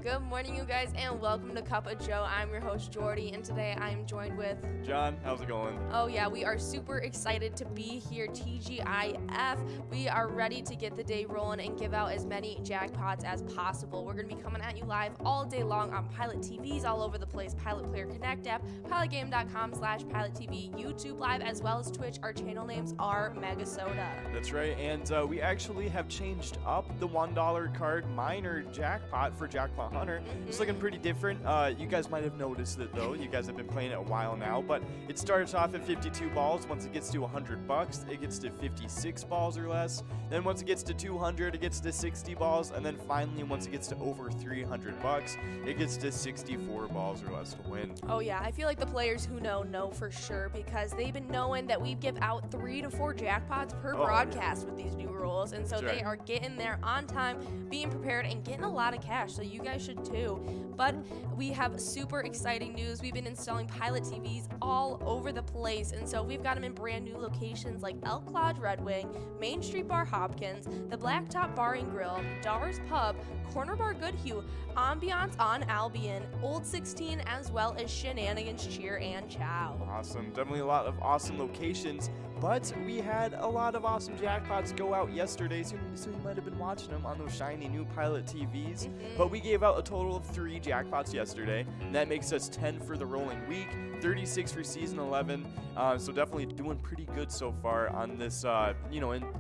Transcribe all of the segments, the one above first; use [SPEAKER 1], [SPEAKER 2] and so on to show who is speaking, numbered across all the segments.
[SPEAKER 1] Good morning, you guys, and welcome to Cup of Joe. I'm your host, Jordy, and today I am joined with...
[SPEAKER 2] John, how's it going?
[SPEAKER 1] Oh, yeah, we are super excited to be here, TGIF. We are ready to get the day rolling and give out as many jackpots as possible. We're going to be coming at you live all day long on Pilot TVs all over the place, Pilot Player Connect app, pilotgame.com/PilotTV, YouTube Live, as well as Twitch. Our channel names are MegaSota.
[SPEAKER 2] That's right, and we actually have changed up the $1 card minor jackpot for Jackpot Hunter. It's looking pretty different. You guys might have noticed it, though. You guys have been playing it a while now, but it starts off at 52 balls. Once it gets to $100, it gets to 56 balls or less. Then once it gets to 200, it gets to 60 balls, and then finally, once it gets to over $300, it gets to 64 balls or less to win.
[SPEAKER 1] Oh yeah, I feel like the players who know for sure, because they've been knowing that we give out 3 to 4 jackpots per broadcast with these new rules, and so they are getting there on time, being prepared, and getting a lot of cash, so you guys should too. But we have super exciting news. We've been installing Pilot TVs all over the place, and so we've got them in brand new locations like Elk Lodge Red Wing, Main Street Bar Hopkins, the Blacktop Bar and Grill, Dars Pub, Corner Bar Goodhue, Ambiance on Albion, Old 16, as well as Shenanigans Cheer and Chow.
[SPEAKER 2] Awesome. Definitely a lot of awesome locations, but we had a lot of awesome jackpots go out yesterday, so you might have been watching them on those shiny new Pilot TVs. But we gave out a total of 3 jackpots yesterday, and that makes us 10 for the rolling week, 36 for season 11. So definitely doing pretty good so far on this, and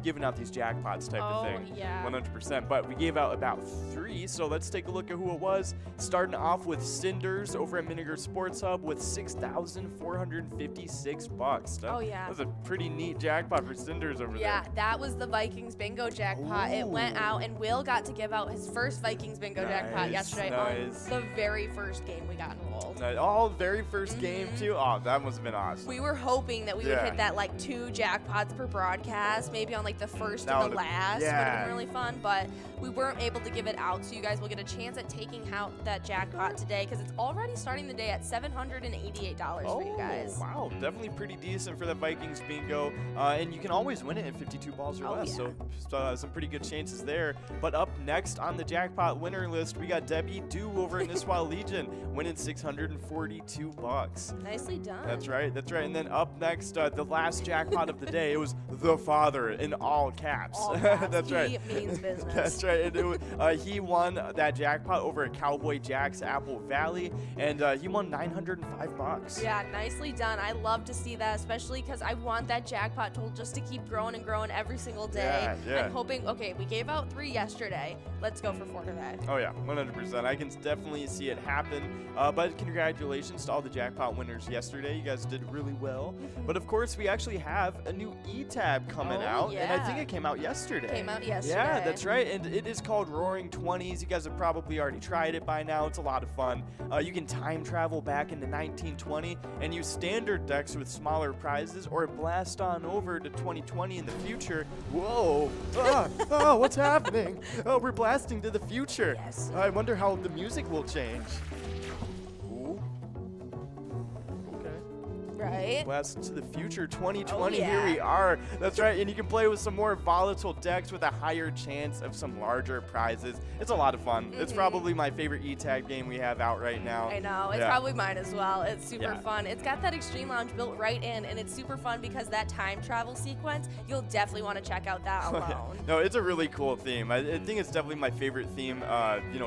[SPEAKER 2] giving out these jackpots type of thing.
[SPEAKER 1] Yeah.
[SPEAKER 2] 100%. But we gave out about 3, so let's take a look at who it was. Starting off with Cinders over at Miniger Sports Hub with $6,456.
[SPEAKER 1] Oh yeah.
[SPEAKER 2] That's a pretty neat jackpot for Cinders over there.
[SPEAKER 1] Yeah, that was the Vikings bingo jackpot. It went out, and Will got to give out his first Vikings bingo jackpot yesterday on the very first game we got enrolled.
[SPEAKER 2] Oh, very first game too? Oh, that must have been awesome.
[SPEAKER 1] We were hoping that we would hit that 2 jackpots per broadcast, maybe on the first and the last. Would have been really fun, but we weren't able to give it out, so you guys will get a chance at taking out that jackpot today, because it's already starting the day at $788 for you guys.
[SPEAKER 2] Wow, definitely pretty decent for the Vikings bingo, and you can always win it at 52 balls or less, so some pretty good chances there. But up next on the jackpot winner list, we got Debbie Dew over at Niswa Legion, winning $642.
[SPEAKER 1] Nicely done.
[SPEAKER 2] That's right. And then up next, the last jackpot of the day, it was the father in all caps.
[SPEAKER 1] All caps.
[SPEAKER 2] That's right.
[SPEAKER 1] He means business.
[SPEAKER 2] That's right. And it was, he won that jackpot over at Cowboy Jack's Apple Valley, and he won $905.
[SPEAKER 1] Yeah, nicely done. I love to see that, especially because I want that jackpot total just to keep growing and growing every single day.
[SPEAKER 2] Yeah.
[SPEAKER 1] I'm hoping, we gave out 3 yesterday. Let's go for 4 today.
[SPEAKER 2] Oh yeah, 100%. I can definitely see it happen. But congratulations to all the jackpot winners yesterday. You guys did really well. But of course, we actually have a new e-tab coming out, and I think it came out yesterday.
[SPEAKER 1] Came out yesterday.
[SPEAKER 2] Yeah, that's right. And it is called Roaring 20s. You guys have probably already tried it by now. It's a lot of fun. You can time travel back into 1920 and use standard decks with smaller prizes, or blast on over to 2020 in the future. Whoa! What's happening? Oh, we're blasting to the future.
[SPEAKER 1] Yes.
[SPEAKER 2] I wonder how the music will change. Ooh. Okay.
[SPEAKER 1] Right?
[SPEAKER 2] Blast to the future, 2020,
[SPEAKER 1] Oh, yeah.
[SPEAKER 2] Here we are. That's right, and you can play with some more volatile decks with a higher chance of some larger prizes. It's a lot of fun. It's probably my favorite E-Tag game we have out right now.
[SPEAKER 1] I know, it's probably mine as well. It's super fun. It's got that Extreme Lounge built right in, and it's super fun because that time travel sequence, you'll definitely want to check out that alone.
[SPEAKER 2] No, it's a really cool theme. I think it's definitely my favorite theme,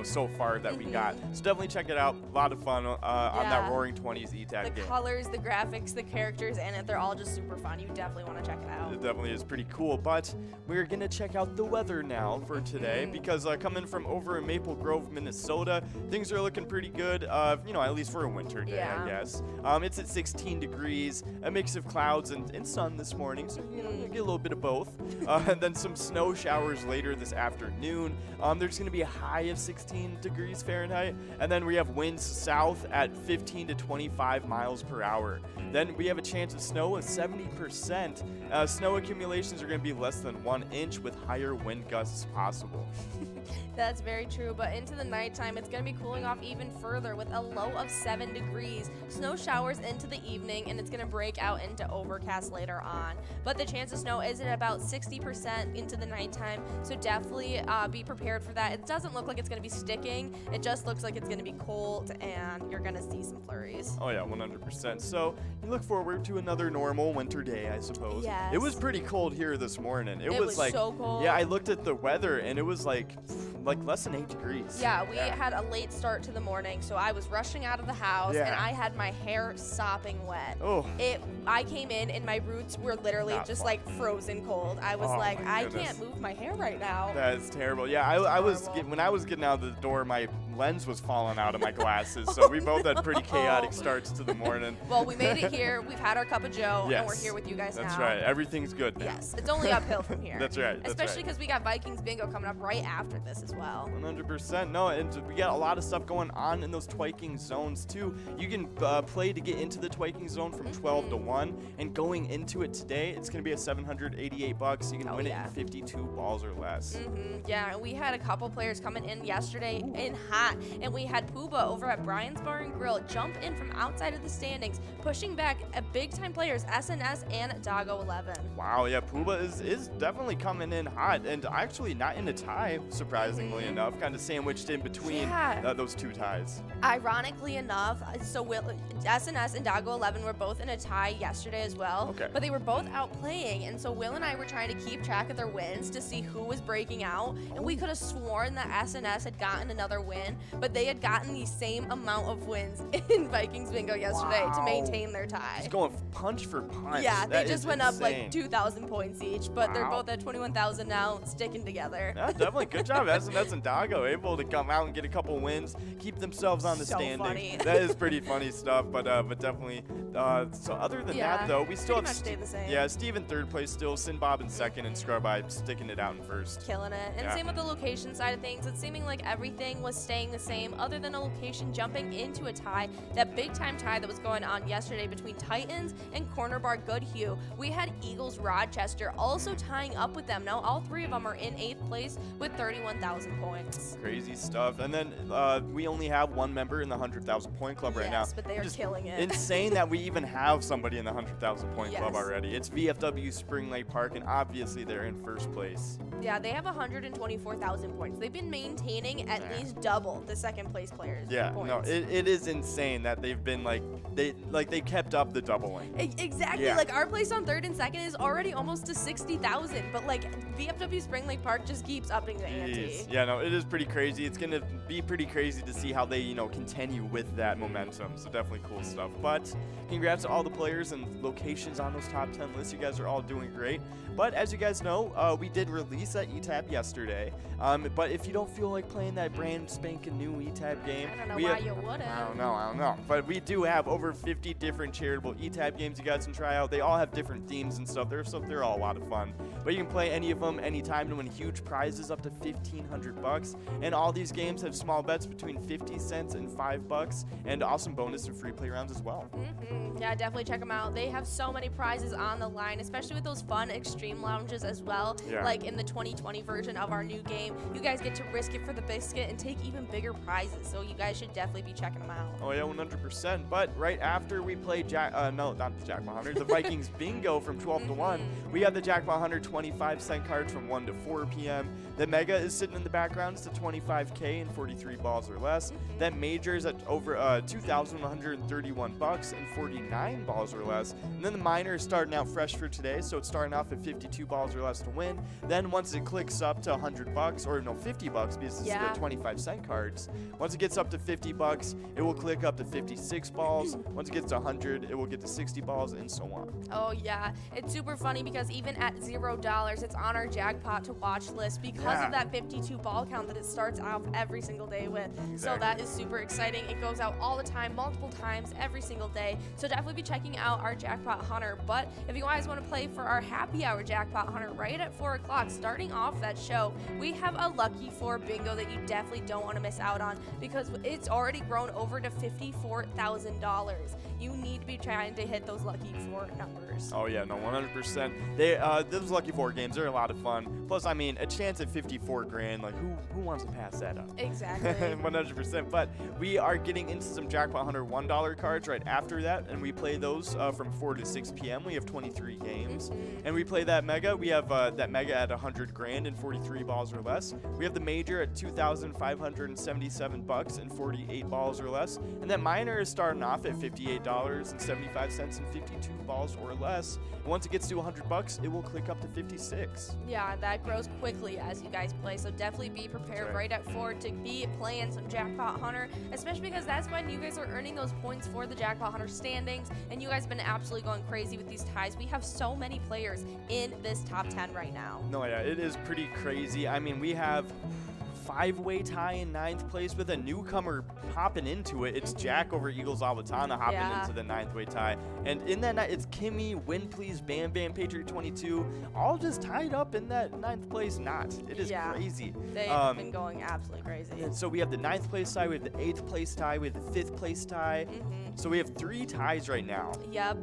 [SPEAKER 2] so far that we got. So definitely check it out. A lot of fun on that Roaring 20s E-Tag game.
[SPEAKER 1] The colors, the graphics, the characters in it, they're all just super fun. You definitely want to check it out.
[SPEAKER 2] It definitely is pretty cool, but we're going to check out the weather now for today, because coming from over in Maple Grove, Minnesota, things are looking pretty good, at least for a winter day, I guess. It's at 16 degrees, a mix of clouds and sun this morning, so you get a little bit of both. And then some snow showers later this afternoon. There's going to be a high of 16 degrees Fahrenheit, and then we have winds south at 15 to 25 miles per hour. Then we have a chance of snow of 70%. Snow accumulations are going to be less than 1 inch with higher wind gusts possible.
[SPEAKER 1] That's very true, but into the nighttime, it's going to be cooling off even further with a low of 7 degrees. Snow showers into the evening, and it's going to break out into overcast later on. But the chance of snow is at about 60% into the nighttime, so definitely be prepared for that. It doesn't look like it's going to be sticking. It just looks like it's going to be cold, and you're going to see some flurries.
[SPEAKER 2] Oh, yeah, 100%. So you look forward to another normal winter day, I suppose.
[SPEAKER 1] Yes.
[SPEAKER 2] It was pretty cold here this morning. It was like,
[SPEAKER 1] so cold.
[SPEAKER 2] yeah, I looked at the weather, and it was like less than 8 degrees.
[SPEAKER 1] Yeah, we had a late start to the morning, so I was rushing out of the house, and I had my hair sopping wet.
[SPEAKER 2] Oh.
[SPEAKER 1] I came in, and my roots were literally just like frozen cold. I was like, I can't move my hair right now.
[SPEAKER 2] That is terrible. Yeah, when I was getting out of the door, my lens was falling out of my glasses, so we both had pretty chaotic starts to the morning.
[SPEAKER 1] Well, we made it here. We've had our cup of joe,
[SPEAKER 2] yes.
[SPEAKER 1] and we're here with you guys now.
[SPEAKER 2] That's right. Everything's good now.
[SPEAKER 1] Yes, it's only uphill from here.
[SPEAKER 2] That's right.
[SPEAKER 1] Especially because we got Vikings bingo coming up right after this as well.
[SPEAKER 2] 100%. No, and we got a lot of stuff going on in those twiking zones too. You can play to get into the twiking zone from 12 to 1, and going into it today, it's going to be at $788. You can win it in 52 balls or less.
[SPEAKER 1] Yeah, and we had a couple players coming in yesterday in hot, and we had Pooba over at Brian's Bar and Grill jump in from outside of the standings, pushing back big-time players SNS and Doggo 11.
[SPEAKER 2] Wow, yeah, Pooba is definitely coming in hot, and actually not in a tie, surprisingly enough, kind of sandwiched in between those two ties.
[SPEAKER 1] Ironically enough, so SNS and Doggo 11 were both in a tie yesterday as well, but they were both out playing, and so Will and I were trying to keep track of their wins to see who was breaking out, and we could have sworn that SNS had gotten another win, but they had gotten the same amount of wins in Vikings bingo yesterday to maintain their tie.
[SPEAKER 2] Just going punch for punch.
[SPEAKER 1] Yeah, they just went
[SPEAKER 2] insane.
[SPEAKER 1] up like 2,000 points each, but they're both at 21,000 now, sticking together.
[SPEAKER 2] Yeah, definitely. Good job, SNS and Doggo, able to come out and get a couple wins, keep themselves on the standing.
[SPEAKER 1] Funny.
[SPEAKER 2] That is pretty funny stuff, but definitely. So other than that, though, we still have
[SPEAKER 1] stayed the same.
[SPEAKER 2] Yeah, Steve in third place still, Sinbob in second, and Scrub-Eye sticking it out in first.
[SPEAKER 1] Killing it. And same with the location side of things. It's seeming like everything was staying the same, other than a location jumping into a tie. That big time tie that was going on yesterday between Titans and Corner Bar Goodhue. We had Eagles Rochester also tying up with them. Now all three of them are in 8th place with 31,000 points.
[SPEAKER 2] Crazy stuff. And then we only have one member in the 100,000 point club right now.
[SPEAKER 1] Yes, but they are killing it.
[SPEAKER 2] Insane that we even have somebody in the 100,000 point club already. It's VFW Spring Lake Park, and obviously they're in first place.
[SPEAKER 1] Yeah, they have 124,000 points. They've been maintaining at least double the second place players.
[SPEAKER 2] Yeah,
[SPEAKER 1] points.
[SPEAKER 2] no, it is insane that they've been they kept up the doubling.
[SPEAKER 1] Exactly.
[SPEAKER 2] Yeah.
[SPEAKER 1] Like our place on third and second is already almost to 60,000, but like VFW Spring Lake Park just keeps upping the ante.
[SPEAKER 2] Yeah, no, it is pretty crazy. It's gonna be pretty crazy to see how they continue with that momentum. So definitely cool stuff. But congrats to all the players and locations on those top 10 lists. You guys are all doing great. But as you guys know, we did release that ETAB yesterday. But if you don't feel like playing that brand spanking new ETAB game,
[SPEAKER 1] I don't know why you wouldn't.
[SPEAKER 2] I don't know. But we do have over 50 different charitable ETAB games you guys can try out. They all have different themes and stuff. They're all a lot of fun. But you can play any of them anytime to win huge prizes up to $1,500. And all these games have small bets between 50 cents and $5, and awesome bonus and free play rounds as well.
[SPEAKER 1] Yeah, definitely check them out. They have so many prizes on the line, especially with those fun extreme lounges as well.
[SPEAKER 2] Yeah.
[SPEAKER 1] Like in the 2020 version of our new game, you guys get to risk it for the biscuit and take even bigger prizes. So you guys should definitely be checking them out.
[SPEAKER 2] Oh yeah, 100%. But right after we play the Vikings bingo from 12 to 1, we have the Jackpot Hunter 25-cent cards from 1 to 4 p.m. The Mega is sitting in the background. It's to 25K and 43 balls or less. That Major is at over $2,131 and 49 balls or less. And then the Minor is starting out fresh for today, so it's starting off at 52 balls or less to win. Then once it clicks up to $100, or no, $50 because it's the 25-cent cards. Once it gets up to $50, it will click up to 56 balls. Once it gets to 100, it will get to 60 balls, and so on.
[SPEAKER 1] Oh yeah, it's super funny because even at $0, it's on our jackpot to watch list because of that 52 ball count that it starts off every single day with.
[SPEAKER 2] Exactly.
[SPEAKER 1] So that is super exciting. It goes out all the time, multiple times, every single day. So definitely be checking out our Jackpot Hunter. But if you guys want to play for our happy hour Jackpot Hunter right at 4 o'clock, starting off that show, we have a Lucky 4 bingo that you definitely don't want to miss out on because it's already grown over to $54,000. You need be trying to hit those lucky 4 numbers.
[SPEAKER 2] Oh yeah, no, 100%. Those lucky 4 games, they're a lot of fun. Plus, I mean, a chance at 54 grand, like who wants to pass that up?
[SPEAKER 1] Exactly.
[SPEAKER 2] 100%. But we are getting into some Jackpot Hunter $1 cards right after that, and we play those from 4 to 6 p.m. We have 23 games, and we play that mega. We have that mega at 100 grand and 43 balls or less. We have the major at $2,577 and 48 balls or less, and that minor is starting off at $58.75 and 52 balls or less. And once it gets to $100, it will click up to 56.
[SPEAKER 1] Yeah, that grows quickly as you guys play, so definitely be prepared right at 4 to be playing some Jackpot Hunter, especially because that's when you guys are earning those points for the Jackpot Hunter standings, and you guys have been absolutely going crazy with these ties. We have so many players in this top 10 right now.
[SPEAKER 2] No, yeah, it is pretty crazy. I mean, we have 5-way tie in 9th place with a newcomer hopping into it. It's Jack over Eagles Awatana hopping into the 9th-way tie. And in that night, it's Kimmy, Win Please, Bam Bam, Patriot 22, all just tied up in that 9th place knot. It is crazy.
[SPEAKER 1] They've been going absolutely crazy.
[SPEAKER 2] And so we have the 9th place tie, we have the 8th place tie, we have the 5th place tie. So we have 3 ties right now.
[SPEAKER 1] Yep.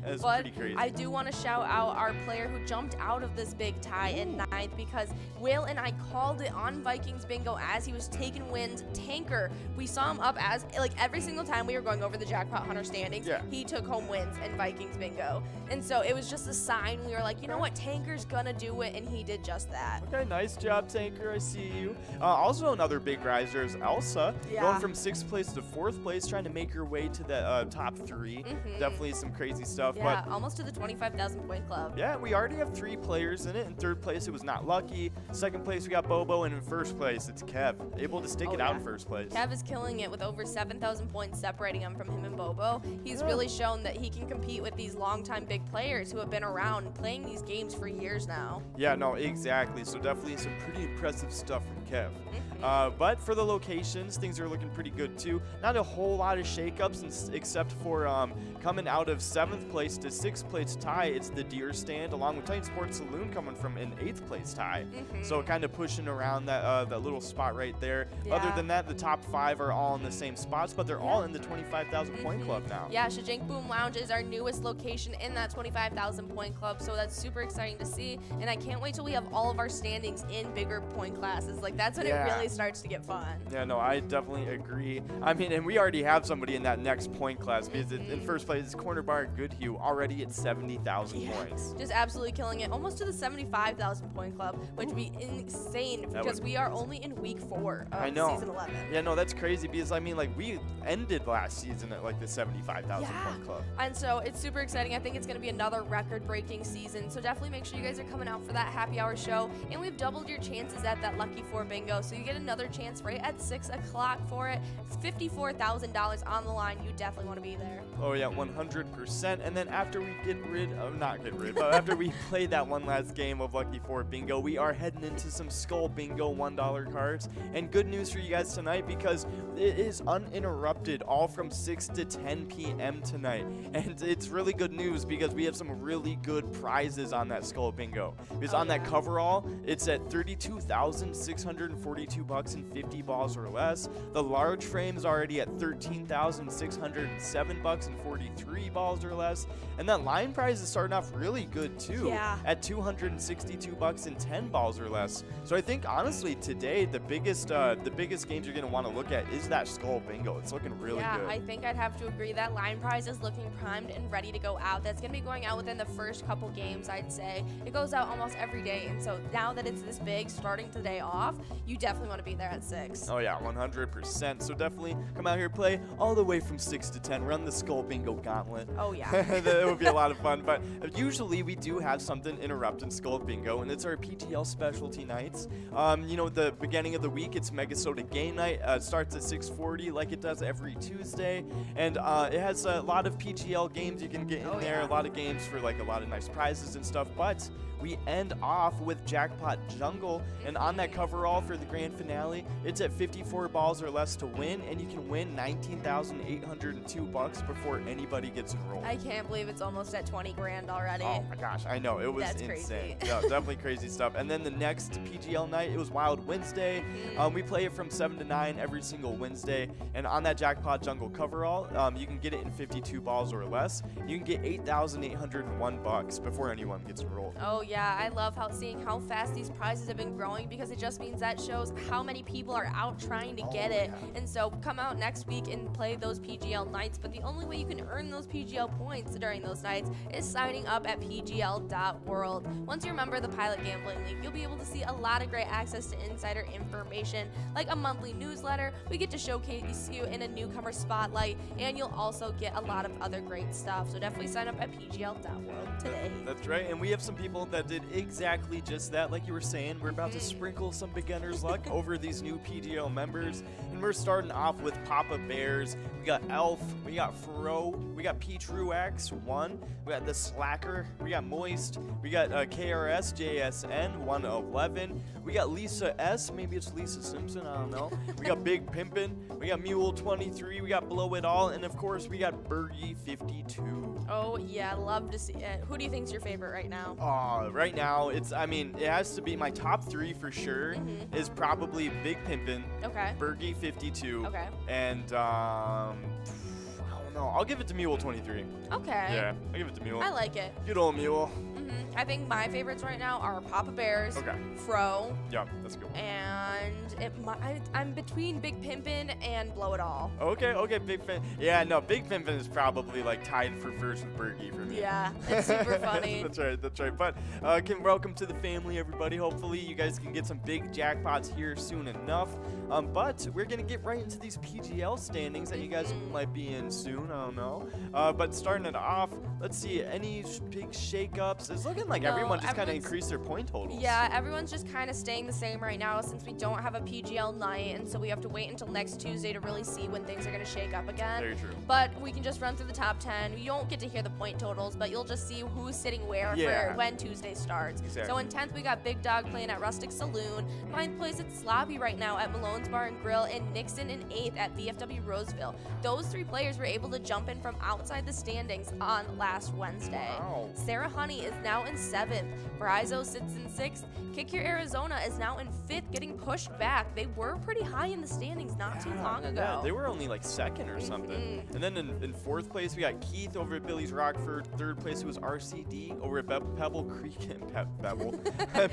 [SPEAKER 2] That's
[SPEAKER 1] but
[SPEAKER 2] pretty crazy.
[SPEAKER 1] I do want to shout out our player who jumped out of this big tie in 9th, because Will and I called it on Vikings Bingo as he was taking wins. Tanker, we saw him up as, like, every single time we were going over the Jackpot Hunter standings, he took home wins in Vikings Bingo. And so it was just a sign. We were like, you know what, Tanker's gonna do it, and he did just that.
[SPEAKER 2] Okay, nice job, Tanker. I see you. Also, another big riser is Elsa, going from 6th place to 4th place, trying to make her way to the top 3. Definitely some crazy stuff.
[SPEAKER 1] Yeah,
[SPEAKER 2] but
[SPEAKER 1] almost to the 25,000 point club.
[SPEAKER 2] Yeah, we already have 3 players in it. In 3rd place, it was Not Lucky. 2nd place, we got Bobo. And in 1st place, it's Kev, able to stick it out in 1st place.
[SPEAKER 1] Kev is killing it with over 7,000 points separating him from him and Bobo. He's really shown that he can compete with these longtime big players who have been around playing these games for years now.
[SPEAKER 2] Yeah, no, exactly. So definitely some pretty impressive stuff from Kev. But for the locations, things are looking pretty good too. Not a whole lot of shakeups except for coming out of 7th place to 6th place tie. It's the Deer Stand along with Titan Sports Saloon coming from an 8th place tie. So kind of pushing around that little spot right there. Other than that, the top 5 are all in the same spots, but they're all in the 25,000 point club now.
[SPEAKER 1] Yeah, Shajink Boom Lounge is our newest location in that 25,000 point club, so that's super exciting to see. And I can't wait till we have all of our standings in bigger point classes. Like, that's when it really starts to get fun.
[SPEAKER 2] Yeah, no, I definitely agree. I mean, and we already have somebody in that next point class because in 1st place is Corner Bar Goodhue, already at 70,000 points.
[SPEAKER 1] Just absolutely killing it. Almost to the 75,000 point club, which would be insane because we are only in week 4 of season 11.
[SPEAKER 2] Yeah, no, that's crazy because, I mean, like, we ended last season at, like, the 75,000 point club.
[SPEAKER 1] And so it's super exciting. I think it's going to be another record-breaking season. So definitely make sure you guys are coming out for that happy hour show. And we've doubled your chances at that Lucky 4 bingo. So you get another chance right at 6 o'clock for it. It's $54,000 on the line. You definitely want to be there.
[SPEAKER 2] Oh, yeah, 100%. And then after we but after we play that one last game of Lucky 4 bingo, we are heading into some Skull Bingo $1 cards. And good news for you guys tonight because it is uninterrupted all from 6 to 10 p.m. tonight. And it's really good news because we have some really good prizes on that Skull Bingo. Because on that coverall, it's at $32,642 and 50 balls or less. The large frame is already at $13,607 and 43 balls or less. And that line prize is starting off really good too, at $262 and 10 balls or less. So I think honestly today the biggest games you're gonna want to look at is that Skull Bingo. It's looking really good.
[SPEAKER 1] Yeah, I think I'd have to agree. That line prize is looking primed and ready to go out. That's gonna be going out within the first couple games, I'd say. It goes out almost every day, and so now that it's this big, starting today off, you definitely want to be there at 6.
[SPEAKER 2] Oh yeah, 100%. So definitely come out here, play all the way from 6 to 10. Run the Skull Bingo gauntlet.
[SPEAKER 1] Oh yeah.
[SPEAKER 2] It would be a lot of fun. But usually we do have something interrupting Skull Bingo, and it's our PTL specialty nights. You know, the beginning of the week, it's MegaSota game night. It starts at 6:40 like it does every Tuesday, and it has a lot of PGL games you can get in there. A lot of games for like a lot of nice prizes and stuff. But we end off with Jackpot Jungle, and on that coverall for the grand finale, it's at 54 balls or less to win, and you can win $19,802 before anybody gets enrolled.
[SPEAKER 1] I can't believe it's almost at 20 grand already.
[SPEAKER 2] Oh my gosh, I know, it was
[SPEAKER 1] That's
[SPEAKER 2] insane.
[SPEAKER 1] crazy.
[SPEAKER 2] Yeah, definitely crazy stuff. And then the next PGL night, it was Wild Wednesday. We play it from 7 to 9 every single Wednesday, and on that Jackpot Jungle coverall, you can get it in 52 balls or less. You can get $8,801 before anyone gets enrolled.
[SPEAKER 1] Oh yeah, I love seeing how fast these prizes have been growing, because it just means that shows how many people are out trying to get it.
[SPEAKER 2] Yeah.
[SPEAKER 1] And so come out next week and play those PGL nights, but the only way you can earn those PGL points during those nights is signing up at pgl.world. Once you're a member of the Pilot Gambling League, you'll be able to see a lot of great access to insider information, like a monthly newsletter. We get to showcase you in a newcomer spotlight, and you'll also get a lot of other great stuff. So definitely sign up at pgl.world today.
[SPEAKER 2] That's right, and we have some people that did exactly just that. Like you were saying, we're about to sprinkle some beginner's luck over these new PGL members, and we're starting off with Papa Bears. We got Elf, we got Fro, we got Peach Ruax 1, we got the Slacker, we got Moist, we got KRS JSN 111, we got Lisa S, maybe it's Lisa Simpson, I don't know. We got Big Pimpin', we got Mule 23, we got Blow It All, and of course we got Bergie 52.
[SPEAKER 1] Oh yeah, love to see it. Who do you think's your favorite right now?
[SPEAKER 2] Right now, it has to be my top 3 for sure. Is probably Big Pimpin',
[SPEAKER 1] Okay.
[SPEAKER 2] Bergie 52,
[SPEAKER 1] Okay.
[SPEAKER 2] and I don't know. I'll give it to Mule 23.
[SPEAKER 1] Okay.
[SPEAKER 2] Yeah, I'll give it to Mule.
[SPEAKER 1] I like it.
[SPEAKER 2] Good old Mule.
[SPEAKER 1] I think my favorites right now are Papa Bears,
[SPEAKER 2] Okay.
[SPEAKER 1] Fro,
[SPEAKER 2] Yeah, that's a good one.
[SPEAKER 1] and I'm between Big Pimpin' and Blow It All.
[SPEAKER 2] Okay, Big Pimpin'. Yeah, no, Big Pimpin' is probably like tied for first with Bergie for me.
[SPEAKER 1] Yeah, it's super funny.
[SPEAKER 2] That's right. But welcome to the family, everybody. Hopefully, you guys can get some big jackpots here soon enough. But we're gonna get right into these PGL standings that you guys might be in soon. I don't know. But starting it off, let's see any big shakeups. It's looking like everyone just kind of increased their point totals.
[SPEAKER 1] Yeah, everyone's just kind of staying the same right now since we don't have a PGL night, and so we have to wait until next Tuesday to really see when things are going to shake up again.
[SPEAKER 2] Very true.
[SPEAKER 1] But we can just run through the top 10. You don't get to hear the point totals, but you'll just see who's sitting where for when Tuesday starts.
[SPEAKER 2] Exactly.
[SPEAKER 1] So in 10th, we got Big Dog playing at Rustic Saloon. 9th place, it's Sloppy right now at Malone's Bar and Grill, and Nixon in 8th at VFW Roseville. Those 3 players were able to jump in from outside the standings on last Wednesday.
[SPEAKER 2] Wow.
[SPEAKER 1] Sarah Honey is now in 7th. Brizo sits in 6th. Kick Your Arizona is now in 5th, getting pushed back. They were pretty high in the standings not too long ago.
[SPEAKER 2] Yeah, they were only like 2nd or something. And then in 4th place, we got Keith over at Billy's Rockford. 3rd place, it was RCD over at Pebble Creek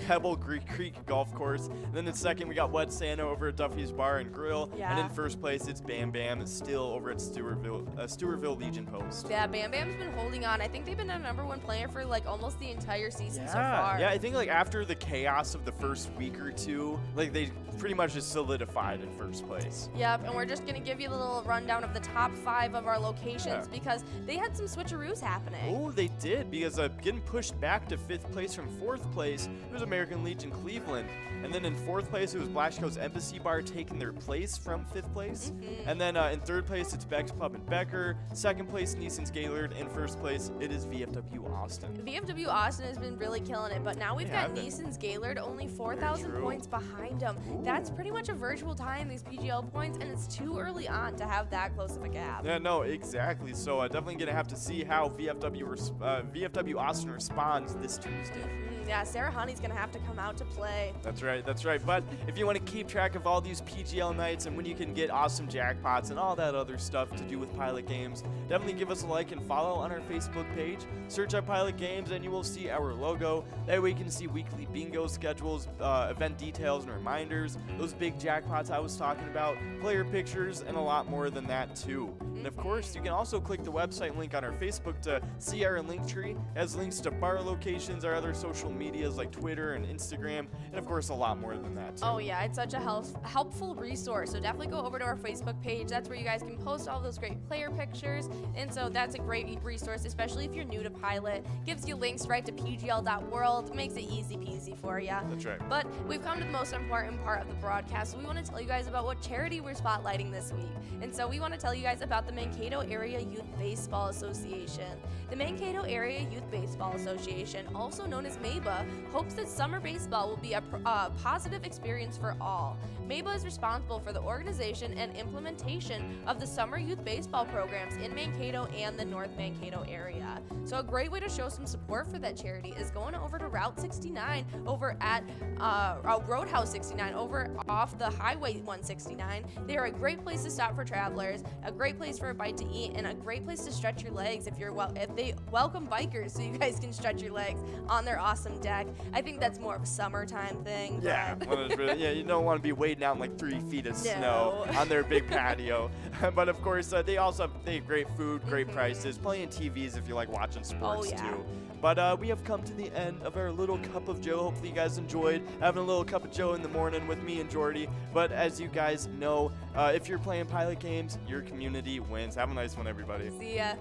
[SPEAKER 2] Pebble Creek Golf Course. And then in 2nd, we got Wet Santa over at Duffy's Bar and Grill.
[SPEAKER 1] Yeah.
[SPEAKER 2] And in 1st place, it's Bam Bam. It's still over at Stewartville Legion Post.
[SPEAKER 1] Yeah, Bam Bam's been holding on. I think they've been a #1 player for like almost the entire season so far.
[SPEAKER 2] Yeah, I think like after the chaos of the first week or two, like they pretty much just solidified in 1st place.
[SPEAKER 1] Yep, and we're just going to give you a little rundown of the top 5 of our locations because they had some switcheroos happening.
[SPEAKER 2] Oh, they did, because getting pushed back to 5th place from 4th place, it was American Legion Cleveland. And then in 4th place, it was Blashko's Embassy Bar taking their place from 5th place. And then in 3rd place, it's Beck's Pub and Becker. 2nd place, Neeson's Gaylord. And 1st place, it is VFW Austin.
[SPEAKER 1] VFW Austin has been really killing it, but now we've got Neeson's Gaylord only 4,000 points behind him. That's pretty much a virtual tie in these PGL points, and it's too early on to have that close of a gap.
[SPEAKER 2] Yeah, no, exactly. So definitely going to have to see how VFW Austin responds this Tuesday.
[SPEAKER 1] Yeah, Sarah Honey's going to have to come out to play.
[SPEAKER 2] That's right. But if you want to keep track of all these PGL nights and when you can get awesome jackpots and all that other stuff to do with Pilot Games, definitely give us a like and follow on our Facebook page. Search up Pilot Games and you will see our logo. That way you can see weekly bingo schedules, event details and reminders, those big jackpots I was talking about, player pictures, and a lot more than that too. And of course, you can also click the website link on our Facebook to see our link tree. It has links to bar locations, our other social medias like Twitter and Instagram, and of course a lot more than that too.
[SPEAKER 1] Oh yeah, it's such a helpful resource. So definitely go over to our Facebook page. That's where you guys can post all those great player pictures. And so that's a great resource, especially if you're new to Pilot. Gives you links right to pgl.world. Makes it easy peasy for you.
[SPEAKER 2] That's right.
[SPEAKER 1] But we've come to the most important part of the broadcast. So we want to tell you guys about what charity we're spotlighting this week. And so we want to tell you guys about the Mankato Area Youth Baseball Association. The Mankato Area Youth Baseball Association, also known as MABA, MABA hopes that summer baseball will be a positive experience for all. MABA is responsible for the organization and implementation of the summer youth baseball programs in Mankato and the North Mankato area. So a great way to show some support for that charity is going over to Route 69 over at Roadhouse 69 over off the Highway 169. They are a great place to stop for travelers, a great place for a bite to eat, and a great place to stretch your legs if they welcome bikers so you guys can stretch your legs on their awesome deck. I think that's more of a summertime thing.
[SPEAKER 2] Yeah, you don't want to be wading out in like 3 feet of snow on their big patio. But of course, they also have great food, great prices, plenty of TVs if you like watching sports too. But we have come to the end of our little cup of Joe. Hopefully you guys enjoyed having a little cup of Joe in the morning with me and Jordy. But as you guys know, if you're playing pilot games, your community wins. Have a nice one, everybody.
[SPEAKER 1] See ya.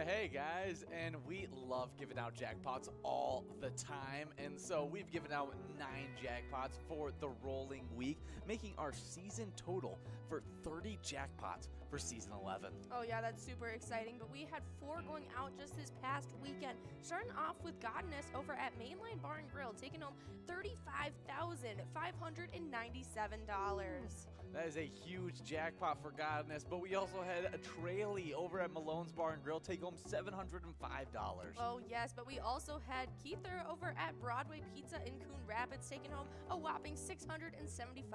[SPEAKER 3] Hey guys, and we love giving out jackpots all the time, and so we've given out 9 jackpots for the rolling week, making our season total for 30 jackpots for season 11.
[SPEAKER 1] Oh yeah, that's super exciting, but we had 4 going out just this past weekend. Starting off with Godness over at Mainline Bar and Grill, taking home $35,597.
[SPEAKER 3] That is a huge jackpot for Godness, but we also had a Trailey over at Malone's Bar and Grill take home $705.
[SPEAKER 1] Oh yes, but we also had Keither over at Broadway Pizza in Coon Rapids taking home a whopping $675.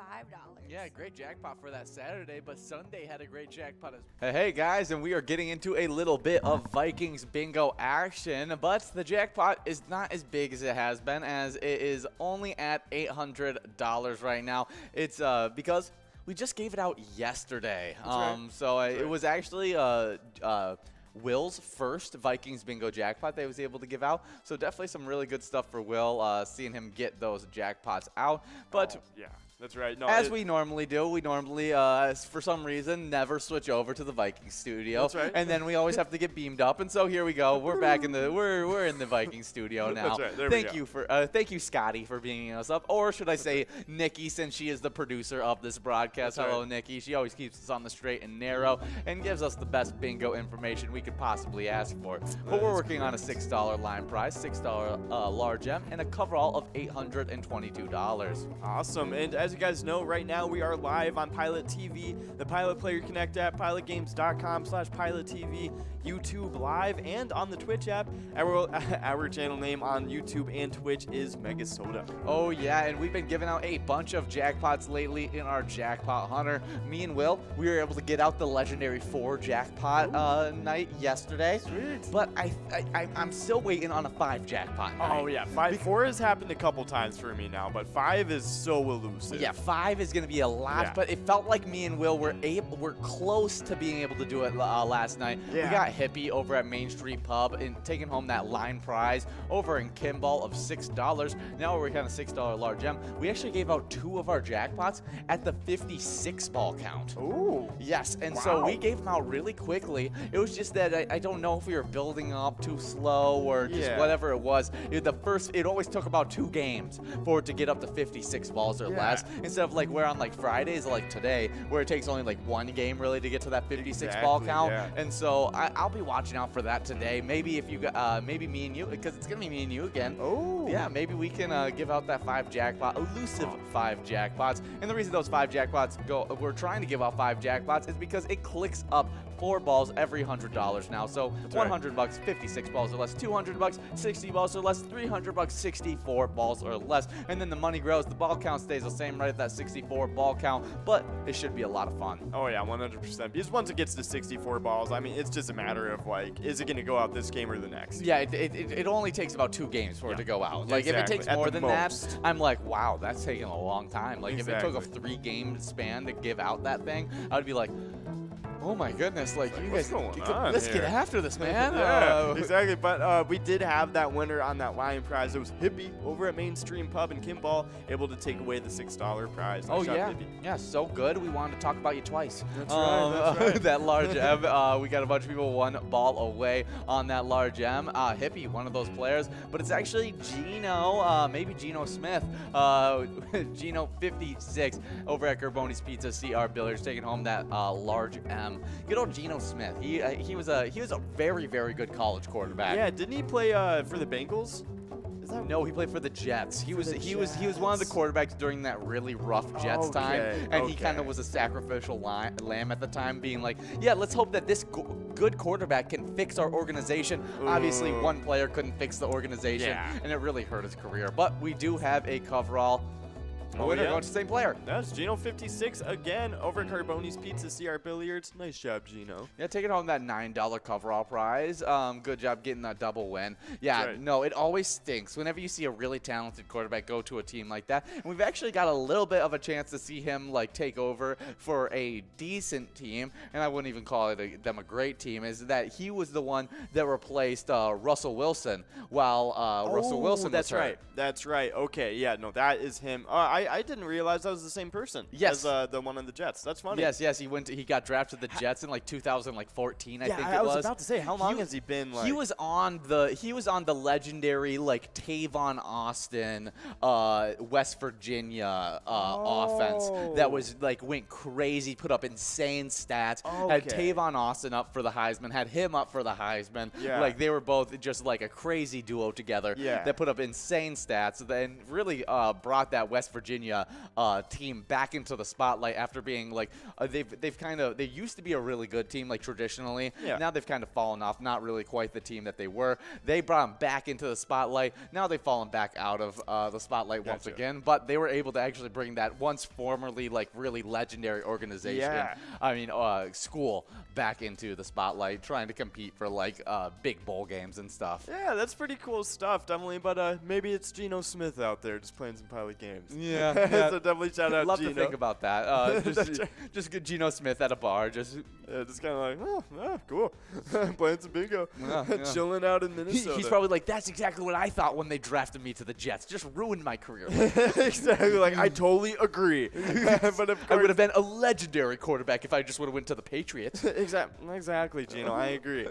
[SPEAKER 3] Yeah, great jackpot for that Saturday, but Sunday had a great jackpot as well. Hey guys, and we are getting into a little bit of Vikings bingo action, but the jackpot is not as big as it has been, as it is only at $800 right now. It's because we just gave it out yesterday. It was actually Will's first Vikings bingo jackpot that he was able to give out. So definitely some really good stuff for Will, seeing him get those jackpots out. But
[SPEAKER 2] yeah, that's right. No,
[SPEAKER 3] as we normally do, we normally, for some reason, never switch over to the Vikings studio.
[SPEAKER 2] That's right.
[SPEAKER 3] And then we always have to get beamed up. And so here we go. We're back in the we're in the Vikings studio now.
[SPEAKER 2] That's right. There
[SPEAKER 3] thank
[SPEAKER 2] we go.
[SPEAKER 3] you for thank you, Scotty, for beaming us up, or should I say Nikki, since she is the producer of this broadcast.
[SPEAKER 2] That's
[SPEAKER 3] Hello,
[SPEAKER 2] right.
[SPEAKER 3] Nikki. She always keeps us on the straight and narrow and gives us the best bingo information we could possibly ask for. But we're working on a $6 line prize, $6 large M, and a coverall of $822.
[SPEAKER 2] Awesome. And as you guys know, right now we are live on Pilot TV, the Pilot Player Connect app, pilotgames.com/PilotTV, YouTube Live, and on the Twitch app. Our channel name on YouTube and Twitch is MegaSota.
[SPEAKER 3] Oh yeah, and we've been giving out a bunch of jackpots lately in our Jackpot Hunter. Me and Will, we were able to get out the legendary 4 jackpot night yesterday.
[SPEAKER 2] Sweet.
[SPEAKER 3] But I'm still waiting on a 5 jackpot night.
[SPEAKER 2] Oh yeah, 4 has happened a couple times for me now, but 5 is so elusive.
[SPEAKER 3] Yeah, 5 is going to be a lot,
[SPEAKER 2] Yeah.
[SPEAKER 3] but it felt like me and Will were close to being able to do it last night.
[SPEAKER 2] Yeah.
[SPEAKER 3] We got Hippie over at Main Street Pub and taking home that line prize over in Kimball of $6. Now we're working on a $6 large M. We actually gave out 2 of our jackpots at the 56 ball count.
[SPEAKER 2] Ooh.
[SPEAKER 3] Yes, and so
[SPEAKER 2] Wow.
[SPEAKER 3] we gave them out really quickly. It was just that I don't know if we were building up too slow or just
[SPEAKER 2] Yeah.
[SPEAKER 3] whatever it was. It always took about 2 games for it to get up to 56 balls or
[SPEAKER 2] Yeah.
[SPEAKER 3] less, instead of like where on like Fridays like today, where it takes only like 1 game really to get to that 56 ball
[SPEAKER 2] Exactly,
[SPEAKER 3] count.
[SPEAKER 2] yeah.
[SPEAKER 3] And so I'll be watching out for that today. Maybe if you maybe me and you, because it's gonna be me and you again.
[SPEAKER 2] Oh.
[SPEAKER 3] Yeah, maybe we can give out that 5 jackpot, elusive 5 jackpots. And the reason those 5 jackpots we're trying to give out 5 jackpots is because it clicks up 4 balls every $100 now. So
[SPEAKER 2] That's
[SPEAKER 3] $100, 56 balls or less, $200, 60 balls or less, $300, 64 balls or less. And then the money grows. The ball count stays the same right at that 64 ball count, but it should be a lot of fun.
[SPEAKER 2] Oh yeah, 100%. Because once it gets to 64 balls, I mean, it's just a matter of like, is it going to go out this game or the next?
[SPEAKER 3] Yeah, it only takes about 2 games for it to go out. Like, if it
[SPEAKER 2] Exactly.
[SPEAKER 3] takes
[SPEAKER 2] At
[SPEAKER 3] more
[SPEAKER 2] the
[SPEAKER 3] than
[SPEAKER 2] most.
[SPEAKER 3] that, I'm like, wow, that's taking a long time. Like, if it took a
[SPEAKER 2] Exactly.
[SPEAKER 3] 3-game span to give out that thing, I would be like, oh my goodness, like, you
[SPEAKER 2] what's
[SPEAKER 3] guys,
[SPEAKER 2] going on
[SPEAKER 3] let's get
[SPEAKER 2] here?
[SPEAKER 3] after this, man.
[SPEAKER 2] Yeah, exactly. But we did have that winner on that line prize. It was Hippie over at Mainstream Pub in Kimball, able to take away the $6 prize.
[SPEAKER 3] Oh
[SPEAKER 2] Nice job,
[SPEAKER 3] yeah,
[SPEAKER 2] Hippie.
[SPEAKER 3] yeah, so good. We wanted to talk about you twice.
[SPEAKER 2] That's right, that's right.
[SPEAKER 3] That large M. We got a bunch of people 1 ball away on that large M. Hippie, one of those players, but it's actually Gino, maybe Gino Smith, Gino 56 over at Gerboni's Pizza CR Billiards, taking home that large M. Good old Gino Smith. He was a very, very good college quarterback.
[SPEAKER 2] Yeah, didn't he play for the Bengals? Is that
[SPEAKER 3] No, he played for the Jets. He was
[SPEAKER 2] the
[SPEAKER 3] he was one of the
[SPEAKER 2] Jets.
[SPEAKER 3] quarterbacks during that really rough Jets time,
[SPEAKER 2] Okay,
[SPEAKER 3] and he kind
[SPEAKER 2] okay.
[SPEAKER 3] of was a sacrificial lamb at the time, being like, yeah, let's hope that this good quarterback can fix our organization. Obviously,
[SPEAKER 2] Ooh.
[SPEAKER 3] one player couldn't fix the organization,
[SPEAKER 2] Yeah.
[SPEAKER 3] and it really hurt his career. But we do have a coverall.
[SPEAKER 2] Oh,
[SPEAKER 3] Winner
[SPEAKER 2] yeah?
[SPEAKER 3] going to the same player.
[SPEAKER 2] That's Gino 56 again over at Carboni's Pizza CR Billiards. Nice job, Gino.
[SPEAKER 3] Yeah, taking home that $9 coverall prize. Good job getting that double win. Yeah,
[SPEAKER 2] That's right.
[SPEAKER 3] no, it always stinks whenever you see a really talented quarterback go to a team like that. And we've actually got a little bit of a chance to see him like take over for a decent team, and I wouldn't even call it them a great team. Is that he was the one that replaced Russell Wilson while Russell Wilson
[SPEAKER 2] that's
[SPEAKER 3] was hurt.
[SPEAKER 2] right. That's right. Okay, yeah, no, that is him. I I didn't realize that was the same person.
[SPEAKER 3] Yes.
[SPEAKER 2] As the one on the Jets. That's funny.
[SPEAKER 3] Yes, he got drafted to the Jets in like 2014, I think it was.
[SPEAKER 2] I was about to say, how long has he been? Like,
[SPEAKER 3] he was on the legendary like Tavon Austin, West Virginia offense that was like went crazy, put up insane stats. Had Tavon Austin up for the Heisman, had him up for the Heisman.
[SPEAKER 2] Yeah.
[SPEAKER 3] Like they were both just like a crazy duo together.
[SPEAKER 2] Yeah.
[SPEAKER 3] That put up insane stats. Then really brought that West Virginia team back into the spotlight after being like they used to be a really good team like traditionally.
[SPEAKER 2] Yeah.
[SPEAKER 3] Now they've kind of fallen off, not really quite the team that they were. They brought them back into the spotlight. Now they've fallen back out of the spotlight once again, but they were able to actually bring that once formerly like really legendary organization, school back into the spotlight, trying to compete for like big bowl games and stuff.
[SPEAKER 2] Yeah, that's pretty cool stuff, definitely. But maybe it's Geno Smith out there just playing some Pilot games.
[SPEAKER 3] Yeah.
[SPEAKER 2] So definitely shout out
[SPEAKER 3] Love
[SPEAKER 2] Geno.
[SPEAKER 3] to think about that. Just get Geno Smith at a bar, just
[SPEAKER 2] kind of like, oh, cool, playing some bingo, chilling out in Minnesota.
[SPEAKER 3] He's probably like, that's exactly what I thought when they drafted me to the Jets. Just ruined my career.
[SPEAKER 2] Exactly. Like, I totally agree. But of course,
[SPEAKER 3] I would have been a legendary quarterback if I just would have went to the Patriots.
[SPEAKER 2] Exactly, Gino. I agree.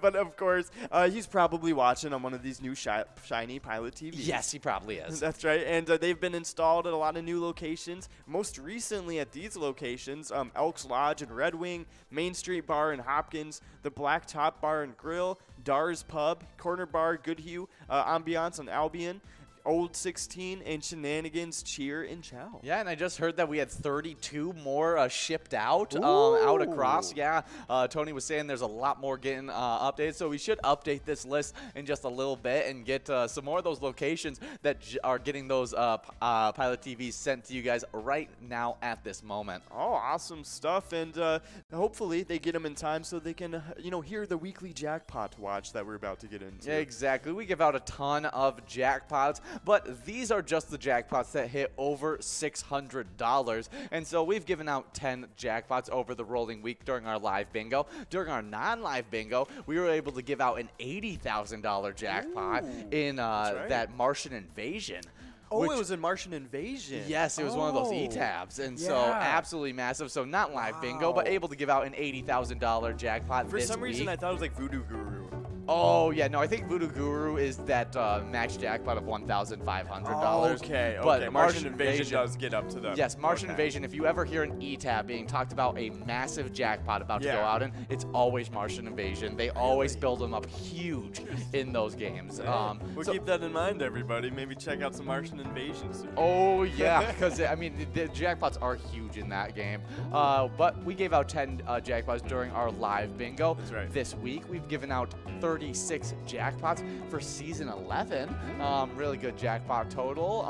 [SPEAKER 2] But of course, he's probably watching on one of these new shiny Pilot TVs.
[SPEAKER 3] Yes, he probably is.
[SPEAKER 2] That's right. And they've been installed at a lot of new locations. Most recently at these locations, Elks Lodge and Red Wing, Main Street Bar in Hopkins, the Black Top Bar and Grill, Dar's Pub, Corner Bar, Goodhue, Ambiance on Albion, Old 16, and Shenanigans Cheer and Chow.
[SPEAKER 3] Yeah, and I just heard that we had 32 more shipped out across. Yeah, Tony was saying there's a lot more getting updated, so we should update this list in just a little bit and get some more of those locations that are getting those Pilot TVs sent to you guys right now at this moment.
[SPEAKER 2] Oh, awesome stuff, and hopefully they get them in time so they can, hear the weekly jackpot watch that we're about to get into.
[SPEAKER 3] Yeah, exactly. We give out a ton of jackpots, but these are just the jackpots that hit over $600. And so we've given out 10 jackpots over the rolling week during our live bingo. During our non-live bingo, we were able to give out an $80,000 jackpot in that Martian Invasion.
[SPEAKER 2] Oh, it was in Martian Invasion.
[SPEAKER 3] Yes, it was one of those E-tabs, and so absolutely massive. So not live bingo, but able to give out an $80,000 jackpot
[SPEAKER 2] For
[SPEAKER 3] this
[SPEAKER 2] some reason,
[SPEAKER 3] week.
[SPEAKER 2] I thought it was like Voodoo Guru.
[SPEAKER 3] Oh, yeah, no, I think Voodoo Guru is that max jackpot of $1,500.
[SPEAKER 2] Okay,
[SPEAKER 3] But
[SPEAKER 2] Martian Invasion does get up to that.
[SPEAKER 3] Yes, Martian Invasion, if you ever hear an E-tab being talked about, a massive jackpot about to go out in, it's always Martian Invasion. They always build them up huge in those games.
[SPEAKER 2] We'll keep that in mind, everybody. Maybe check out some Martian Invasion soon.
[SPEAKER 3] Oh, yeah, because, the jackpots are huge in that game. But we gave out 10 jackpots during our live bingo.
[SPEAKER 2] That's right.
[SPEAKER 3] This week, we've given out 36 jackpots for Season 11. Really good jackpot total.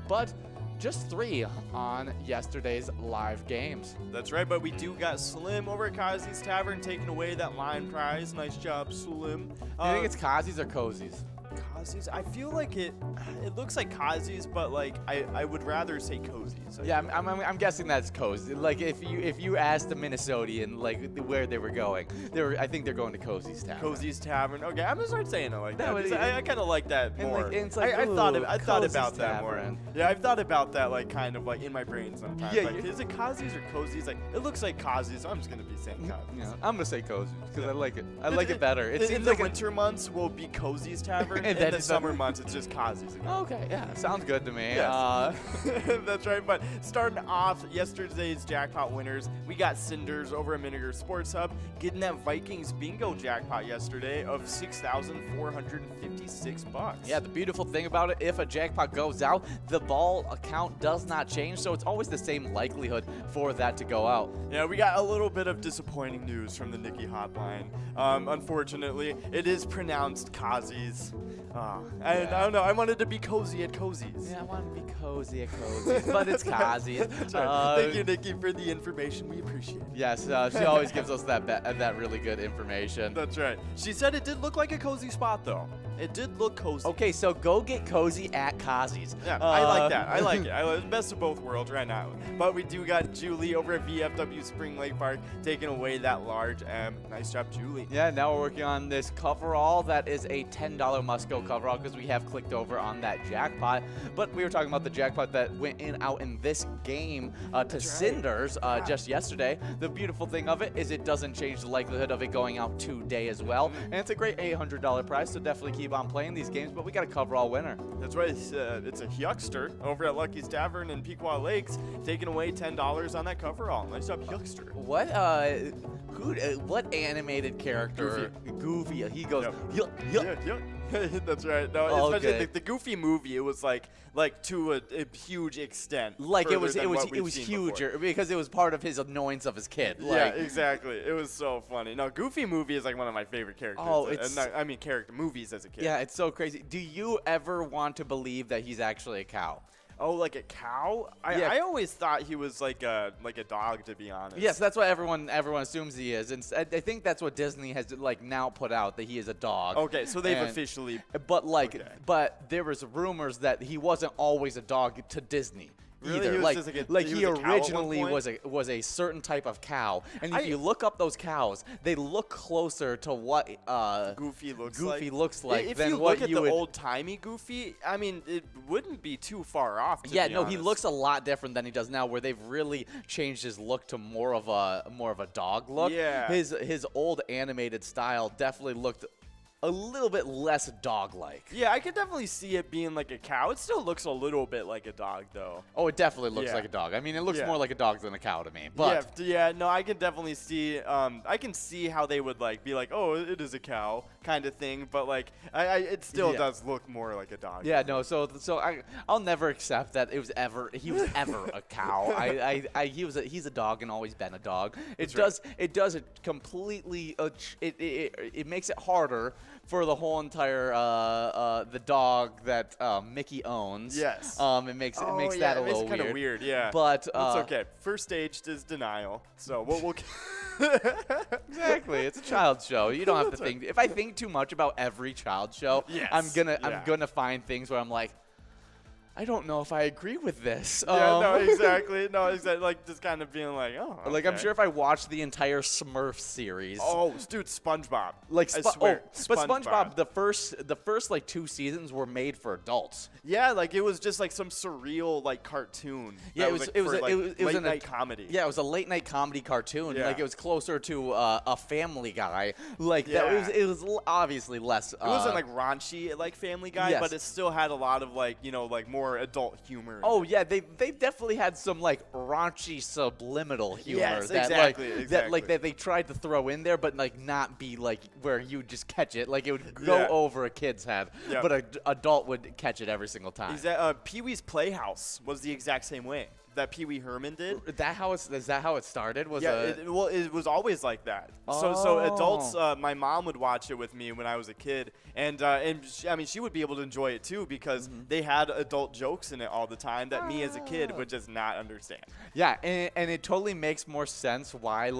[SPEAKER 3] But just 3 on yesterday's live games.
[SPEAKER 2] That's right, but we do got Slim over at Kazi's Tavern taking away that line prize. Nice job, Slim.
[SPEAKER 3] Do you think it's Kazi's or Cozy's?
[SPEAKER 2] Kazi's? I feel like it looks like Kazi's, but like I would rather say Cozy's.
[SPEAKER 3] Yeah, I'm guessing that's Cozy. Like if you asked the Minnesotian like where they were going, I think they're going to Cozy's Tavern.
[SPEAKER 2] Cozy's Tavern. Okay, I'm gonna start saying it like that.
[SPEAKER 3] No,
[SPEAKER 2] I kind of like that more.
[SPEAKER 3] And it's like,
[SPEAKER 2] I thought
[SPEAKER 3] Cozy's
[SPEAKER 2] about that more.
[SPEAKER 3] Tavern.
[SPEAKER 2] Yeah, I've thought about that like kind of like in my brain sometimes.
[SPEAKER 3] Yeah,
[SPEAKER 2] like, is it Kazi's or Cozy's? Like it looks like Kazi's, so I'm just gonna be saying Kazi's.
[SPEAKER 3] Yeah, I'm gonna say Cozy's because I like it. I like it better. It
[SPEAKER 2] in
[SPEAKER 3] seems
[SPEAKER 2] the
[SPEAKER 3] like
[SPEAKER 2] winter months will be Cozy's Tavern,
[SPEAKER 3] And
[SPEAKER 2] and
[SPEAKER 3] then
[SPEAKER 2] in the
[SPEAKER 3] it's
[SPEAKER 2] summer months it's just Kazi's again.
[SPEAKER 3] Okay, yeah, sounds good to me.
[SPEAKER 2] Yes. That's right. But starting off yesterday's jackpot winners, we got Cinders over at Miniger Sports Hub getting that Vikings bingo jackpot yesterday of $6,456.
[SPEAKER 3] Yeah, the beautiful thing about it, if a jackpot goes out, the ball account does not change, so it's always the same likelihood for that to go out.
[SPEAKER 2] Yeah, we got a little bit of disappointing news from the Nikki hotline. Unfortunately, it is pronounced Kazi's. I don't know. I wanted to be cozy at Cozy's.
[SPEAKER 3] Yeah, I want to be cozy at Cozy's, but it's Kazi's.
[SPEAKER 2] Thank you, Nikki, for the information. We appreciate it.
[SPEAKER 3] Yes, she always gives us that really good information.
[SPEAKER 2] That's right. She said it did look like a cozy spot, though. It did look cozy.
[SPEAKER 3] Okay, so go get cozy at Kazi's.
[SPEAKER 2] Yeah, I like that. I like it. I like the best of both worlds right now. But we do got Julie over at VFW Spring Lake Park taking away that large M. Nice job, Julie.
[SPEAKER 3] Yeah, now we're working on this coverall. That is a $10 must-go coverall because we have clicked over on that jackpot. But we were talking about the jackpot that went out in this game to Cinders just yesterday. The beautiful thing of it is it doesn't change the likelihood of it going out today as well. And it's a great $800 prize, so definitely keep on playing these games. But we got a coverall winner.
[SPEAKER 2] That's right. It's a Huckster over at Lucky's Tavern in Pequot Lakes, taking away $10 on that coverall. Nice job, Huckster.
[SPEAKER 3] What animated character? Goofy. He goes.
[SPEAKER 2] Yep. Yeah. That's right. No, especially the Goofy movie. It was like to a huge extent.
[SPEAKER 3] Like it was huger because it was part of his annoyance of his kid.
[SPEAKER 2] Yeah, exactly. It was so funny. No, Goofy movie is like one of my favorite characters.
[SPEAKER 3] Oh,
[SPEAKER 2] character movies as a kid.
[SPEAKER 3] Yeah, it's so crazy. Do you ever want to believe that he's actually a cow?
[SPEAKER 2] Oh, like a cow? I always thought he was like a dog, to be honest.
[SPEAKER 3] Yes, that's what everyone assumes he is, and I think that's what Disney has now put out, that he is a dog.
[SPEAKER 2] Okay, so they've officially.
[SPEAKER 3] But there was rumors that he wasn't always a dog to Disney.
[SPEAKER 2] Really?
[SPEAKER 3] Either. He originally was a certain type of cow, and if you look up those cows, they look closer to what
[SPEAKER 2] Goofy looks
[SPEAKER 3] like.
[SPEAKER 2] If
[SPEAKER 3] than
[SPEAKER 2] you
[SPEAKER 3] what
[SPEAKER 2] look at
[SPEAKER 3] you
[SPEAKER 2] the
[SPEAKER 3] would,
[SPEAKER 2] old-timey Goofy, I mean, it wouldn't be too far off.
[SPEAKER 3] Yeah, no, he looks a lot different than he does now, where they've really changed his look to more of a dog look.
[SPEAKER 2] Yeah.
[SPEAKER 3] His old animated style definitely looked a little bit less dog-like.
[SPEAKER 2] Yeah, I could definitely see it being like a cow. It still looks a little bit like a dog, though.
[SPEAKER 3] Oh, it definitely looks like a dog. I mean, it looks more like a dog than a cow to me. But
[SPEAKER 2] no, I can definitely see. I can see how they would be like, oh, it is a cow kind of thing. But it still does look more like a dog.
[SPEAKER 3] Yeah, no. So I'll never accept that he was ever a cow. He's a dog and always been a dog. It does completely. It makes it harder for the whole entire the dog that Mickey owns.
[SPEAKER 2] Yes.
[SPEAKER 3] It makes that a little
[SPEAKER 2] kind of weird. Yeah.
[SPEAKER 3] But
[SPEAKER 2] it's okay. First stage is denial. So we'll
[SPEAKER 3] Exactly. It's a child show. You don't have to think. If I think too much about every child show, I'm gonna find things where I'm like, I don't know if I agree with this.
[SPEAKER 2] No, exactly. Like just kind of being like, oh. Okay.
[SPEAKER 3] Like I'm sure if I watched the entire Smurf series.
[SPEAKER 2] Oh, dude, SpongeBob.
[SPEAKER 3] I swear. But SpongeBob, the first like 2 seasons were made for adults.
[SPEAKER 2] Yeah, like it was just like some surreal cartoon.
[SPEAKER 3] Yeah, it was
[SPEAKER 2] late night comedy.
[SPEAKER 3] Yeah, it was a late night comedy cartoon.
[SPEAKER 2] Yeah.
[SPEAKER 3] Like it was closer to a Family Guy. It was obviously less.
[SPEAKER 2] It wasn't raunchy like Family Guy, but it still had a lot of more adult humor.
[SPEAKER 3] Oh yeah, they definitely had some raunchy subliminal humor.
[SPEAKER 2] Yes,
[SPEAKER 3] exactly.
[SPEAKER 2] That
[SPEAKER 3] that they tried to throw in there, but not be where you just catch it. Like it would go over a kid's head, but an adult would catch it every single time.
[SPEAKER 2] Pee-wee's Playhouse was the exact same way that Pee Wee Herman did.
[SPEAKER 3] Is that how it started?
[SPEAKER 2] It was always like that. So adults, my mom would watch it with me when I was a kid, and she would be able to enjoy it too because they had adult jokes in it all the time that me as a kid would just not understand.
[SPEAKER 3] Yeah, and it totally makes more sense why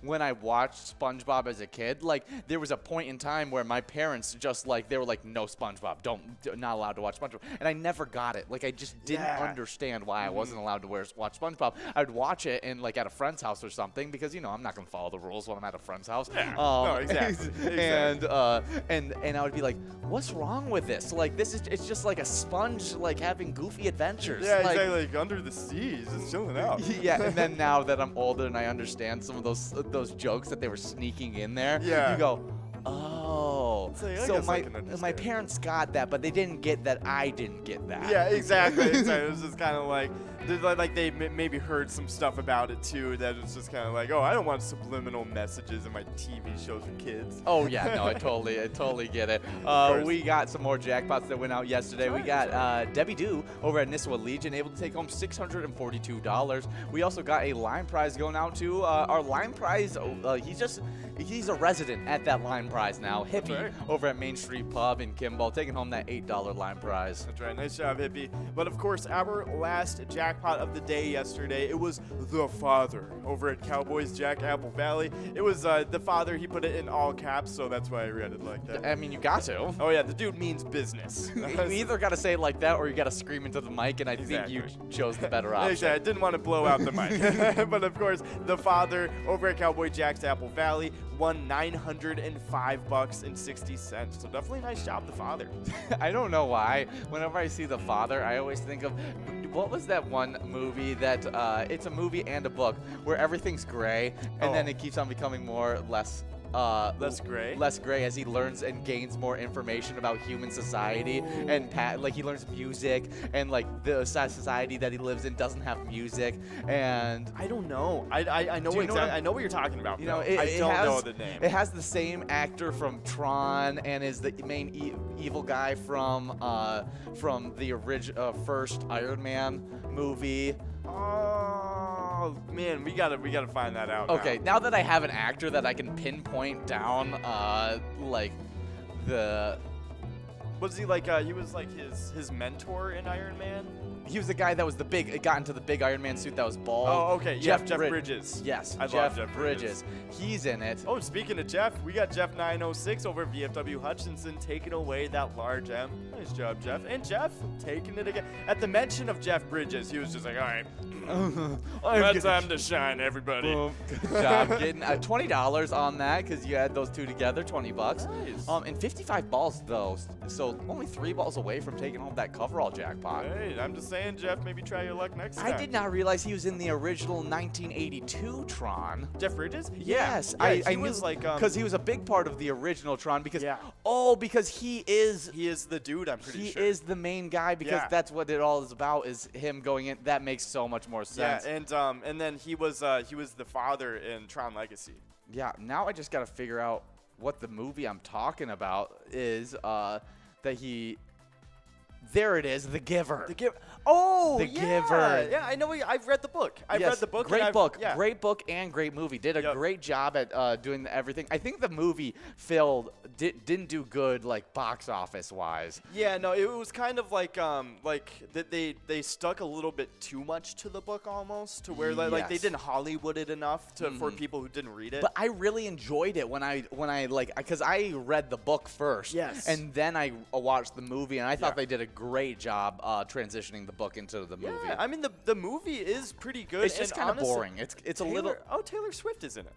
[SPEAKER 3] when I watched SpongeBob as a kid, there was a point in time where my parents just they were like, no SpongeBob, not allowed to watch SpongeBob, and I never got it. I just didn't understand why I wasn't allowed to watch SpongeBob. I'd watch it at a friend's house or something because I'm not gonna follow the rules when I'm at a friend's house.
[SPEAKER 2] Yeah. No, exactly.
[SPEAKER 3] And I would be like, what's wrong with this? It's just like a sponge having goofy adventures.
[SPEAKER 2] Yeah, exactly. Under the seas, it's chilling out.
[SPEAKER 3] Yeah, and then now that I'm older and I understand some of those jokes that they were sneaking in there, you go, oh, so my parents got that, but they didn't get that I didn't get that.
[SPEAKER 2] Yeah, exactly. It was just kind of like they maybe heard some stuff about it too that was just kind of like, oh, I don't want subliminal messages in my TV shows for kids.
[SPEAKER 3] Oh yeah, no, I totally get it. We got some more jackpots that went out yesterday. We got Debbie Doo over at Nisswa Legion able to take home $642. We also got a line prize going out to our line prize. He's a resident at that line prize now. Hippie over at Main Street Pub in Kimball taking home that $8 line prize.
[SPEAKER 2] That's right. Nice job, Hippie. But of course, our last jackpot jackpot of the day yesterday. It was the father over at Cowboys Jack Apple Valley. It was the father. He put it in all caps, so that's why I read it like that.
[SPEAKER 3] I mean, you got to.
[SPEAKER 2] Oh yeah, the dude means business.
[SPEAKER 3] You either got to say it like that or you got to scream into the mic, and I think you chose the better option.
[SPEAKER 2] Exactly. I didn't want to blow out the mic. But of course, the father over at Cowboy Jack's Apple Valley won $905.60. So definitely nice job, the father.
[SPEAKER 3] I don't know why. Whenever I see the father, I always think of, what was that one movie that it's a movie and a book where everything's gray and then it keeps on becoming less gray as he learns and gains more information about human society. And like he learns music, and like the society that he lives in doesn't have music. And
[SPEAKER 2] I don't know. I know I know what you're talking about.
[SPEAKER 3] You know, I don't know the name. It has the same actor from Tron and is the main evil guy from the original first Iron Man movie.
[SPEAKER 2] Oh man, we gotta find that out.
[SPEAKER 3] Okay, now that I have an actor that I can pinpoint down, like the.
[SPEAKER 2] Was he like? He was like his mentor in Iron Man.
[SPEAKER 3] He was the guy that was got into the big Iron Man suit that was bald.
[SPEAKER 2] Oh, okay. Jeff Bridges.
[SPEAKER 3] Yes,
[SPEAKER 2] I love Jeff Bridges.
[SPEAKER 3] He's in it.
[SPEAKER 2] Oh, speaking of Jeff, we got Jeff 906 over at VFW Hutchinson taking away that large M. Nice job, Jeff. And Jeff taking it again. At the mention of Jeff Bridges, he was just like, all right. It's time to shine, everybody.
[SPEAKER 3] Good job getting $20 on that because you add those two together, $20.
[SPEAKER 2] Nice.
[SPEAKER 3] And 55 balls though, so only 3 balls away from taking home that coverall jackpot.
[SPEAKER 2] Hey, I'm just saying, Jeff, maybe try your luck next time.
[SPEAKER 3] I did not realize he was in the original 1982 Tron.
[SPEAKER 2] Jeff Bridges?
[SPEAKER 3] Yes,
[SPEAKER 2] yeah,
[SPEAKER 3] I
[SPEAKER 2] knew
[SPEAKER 3] was like because he was a big part of the original Tron because because he is
[SPEAKER 2] the dude. I'm pretty sure
[SPEAKER 3] he is the main guy because that's what it all is about, is him going in. That makes so much more sense.
[SPEAKER 2] Yeah, and then he was the father in Tron Legacy.
[SPEAKER 3] Yeah, now I just got to figure out what the movie I'm talking about is. That he. There it is, The Giver.
[SPEAKER 2] The Giver. Oh,
[SPEAKER 3] The Giver.
[SPEAKER 2] Yeah, I know. I've read the book. I've read the book.
[SPEAKER 3] Great book. Yeah. Great book and great movie. Did a great job at doing everything. I think the movie didn't do good, like, box office wise.
[SPEAKER 2] Yeah, no, it was kind of like they stuck a little bit too much to the book almost, to where like they didn't Hollywood it enough for people who didn't read it.
[SPEAKER 3] But I really enjoyed it when I like, because I read the book first.
[SPEAKER 2] Yes.
[SPEAKER 3] And then I watched the movie, and I thought they did a great job transitioning the book into the movie.
[SPEAKER 2] Yeah, I mean the movie is pretty good.
[SPEAKER 3] It's just kind of boring. It's a little.
[SPEAKER 2] Oh, Taylor Swift is in it.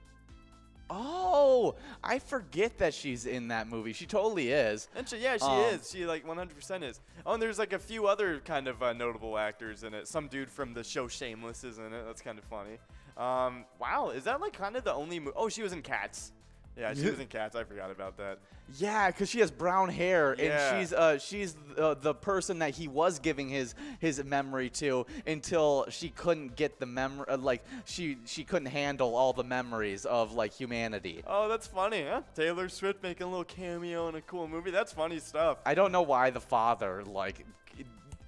[SPEAKER 3] Oh, I forget that she's in that movie. She totally is.
[SPEAKER 2] And she is. She like 100% is. Oh, and there's like a few other kind of notable actors in it. Some dude from the show Shameless is in it. That's kind of funny. Wow, is that like kind of the only movie? Oh, she was in Cats. Yeah, she was in Cats. I forgot about that.
[SPEAKER 3] Yeah, because she has brown hair, and she's the person that he was giving his memory to until she couldn't get the memory. Like she couldn't handle all the memories of like humanity.
[SPEAKER 2] Oh, that's funny, huh? Taylor Swift making a little cameo in a cool movie. That's funny stuff.
[SPEAKER 3] I don't know why the father like.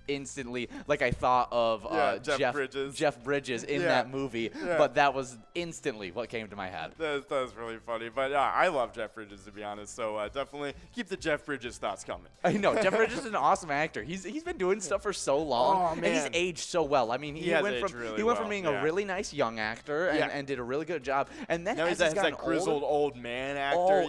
[SPEAKER 3] Instantly, like I thought of Jeff Bridges in that movie, but that was instantly what came to my head.
[SPEAKER 2] That was really funny, but I love Jeff Bridges, to be honest. So definitely keep the Jeff Bridges thoughts coming.
[SPEAKER 3] I know Jeff Bridges is an awesome actor. He's been doing stuff for so long, and he's aged so well. I mean, he went from being a really nice young actor and did a really good job, and then
[SPEAKER 2] now he's that grizzled old man actor.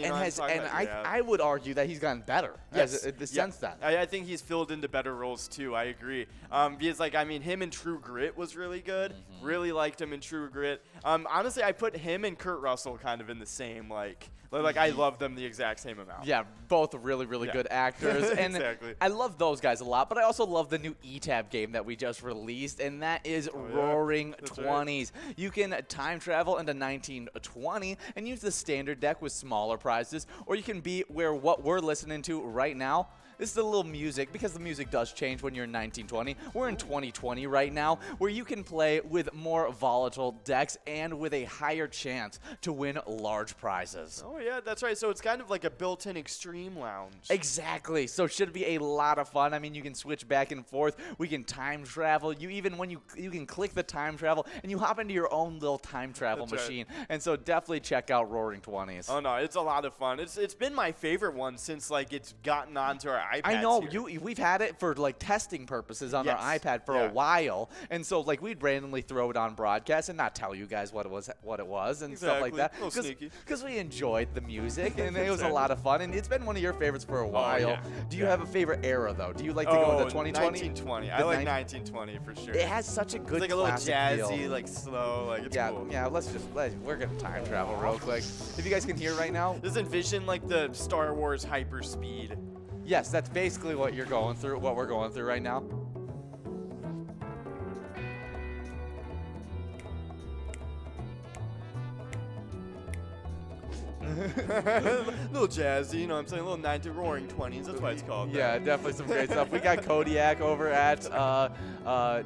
[SPEAKER 3] I would argue that he's gotten better. Since then.
[SPEAKER 2] I think he's filled into better roles too. I agree. Because like, I mean, him in True Grit was really good. Really liked him in True Grit. Honestly, I put him and Kurt Russell kind of in the same like I love them the exact same amount.
[SPEAKER 3] Yeah, both really good actors. And
[SPEAKER 2] exactly.
[SPEAKER 3] I love those guys a lot, but I also love the new eTab game that we just released, and that is Roaring Twenties. Right. You can time travel into 1920 and use the standard deck with smaller prizes, or you can be where what we're listening to right now. This is a little music, because the music does change when you're in 1920. We're in 2020 right now, where you can play with more volatile decks and with a higher chance to win large prizes.
[SPEAKER 2] Oh, yeah, that's right. So it's kind of like a built-in extreme lounge.
[SPEAKER 3] Exactly. So it should be a lot of fun. I mean, you can switch back and forth. We can time travel. You can click the time travel and you hop into your own little time travel machine.
[SPEAKER 2] Right.
[SPEAKER 3] And so definitely check out Roaring 20s.
[SPEAKER 2] Oh no, it's a lot of fun. It's been my favorite one since like it's gotten onto our iPads.
[SPEAKER 3] I know
[SPEAKER 2] here.
[SPEAKER 3] we've had it for like testing purposes on our iPad for a while, and so like we'd randomly throw it on broadcast and not tell you guys what it was and stuff like that because we enjoyed the music and it was a lot of fun, and it's been one of your favorites for a while.
[SPEAKER 2] Yeah.
[SPEAKER 3] Do you have a favorite era though? Do you like to go into 2020?
[SPEAKER 2] 1920. I like 1920 for sure.
[SPEAKER 3] It has such a good
[SPEAKER 2] it's like a little jazzy,
[SPEAKER 3] feel.
[SPEAKER 2] like slow, like it's cool.
[SPEAKER 3] Yeah, we're gonna time travel real quick. If you guys can hear right now.
[SPEAKER 2] Just envision like the Star Wars hyper speed.
[SPEAKER 3] Yes, that's basically what you're going through, what we're going through right now.
[SPEAKER 2] Little jazzy, you know what I'm saying? A little Roaring 20s, that's why it's called that.
[SPEAKER 3] Yeah, definitely some great stuff. We got Kodiak over at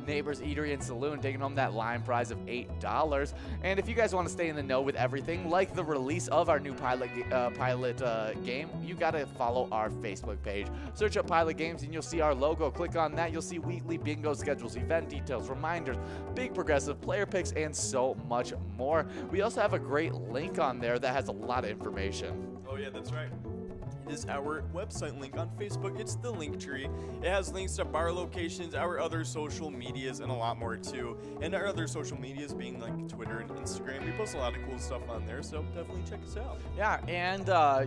[SPEAKER 3] Neighbors Eatery and Saloon taking home that line prize of $8. And if you guys want to stay in the know with everything, like the release of our new pilot game, you got to follow our Facebook page. Search up Pilot Games and you'll see our logo. Click on that. You'll see weekly bingo schedules, event details, reminders, big progressive player picks, and so much more. We also have a great link on there that has a lot of information.
[SPEAKER 2] Oh yeah, that's right. It is our website link on Facebook. It's the link tree. It has links to bar locations, our other social medias, and a lot more too. And our other social medias being like Twitter and Instagram. We post a lot of cool stuff on there, so definitely check us out.
[SPEAKER 3] Yeah, and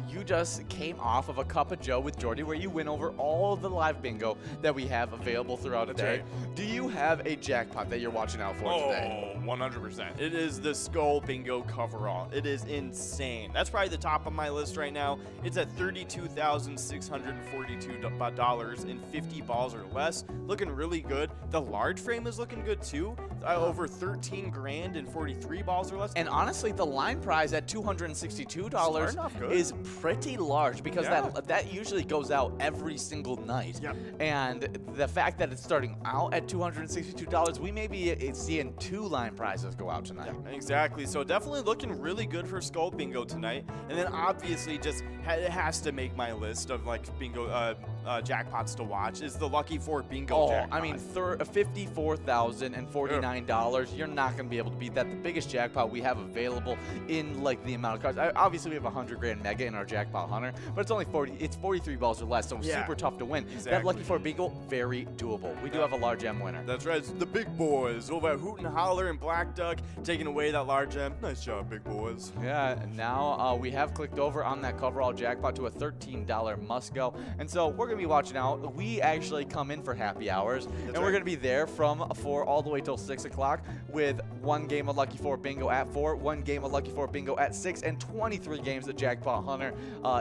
[SPEAKER 3] you just came off of a Cup of Joe with Jordy where you went over all the live bingo that we have available throughout the day.
[SPEAKER 2] Right.
[SPEAKER 3] Do you have a jackpot that you're watching out for today?
[SPEAKER 2] 100%. It is the Skull Bingo coverall. It is insane. That's probably the top of my list right now. It's at $32,642 in 50 balls or less. Looking really good. The large frame is looking good too. Over 13 grand in 43 balls or less.
[SPEAKER 3] And honestly, the line prize at $262 is pretty large because that usually goes out every single night.
[SPEAKER 2] Yep.
[SPEAKER 3] And the fact that it's starting out at $262, we may be seeing 2 line prizes go out tonight.
[SPEAKER 2] Yeah, exactly. So definitely looking really good for Skull Bingo tonight. And then obviously just it has to make my list of like bingo jackpots to watch is the Lucky 4 Bingo jackpot.
[SPEAKER 3] I mean, $54,049. You're not going to be able to beat that. The biggest jackpot we have available in like the amount of cards. Obviously, we have 100 grand mega in our jackpot hunter, but it's only 43 balls or less, so super tough to win.
[SPEAKER 2] Exactly.
[SPEAKER 3] That Lucky 4 Bingo, very doable. We do have a large M winner.
[SPEAKER 2] That's right. It's the big boys over at Hoot and Holler and Black Duck taking away that large M. Nice job, big boys.
[SPEAKER 3] Yeah, and now we have clicked over on that coverall jackpot to a $13 must go, and so we're gonna be watching out. We actually come in for happy hours, and we're gonna be there from 4 all the way till 6 o'clock with 1 game of Lucky 4 Bingo at 4, 1 game of Lucky 4 Bingo at 6, and 23 games of Jackpot Hunter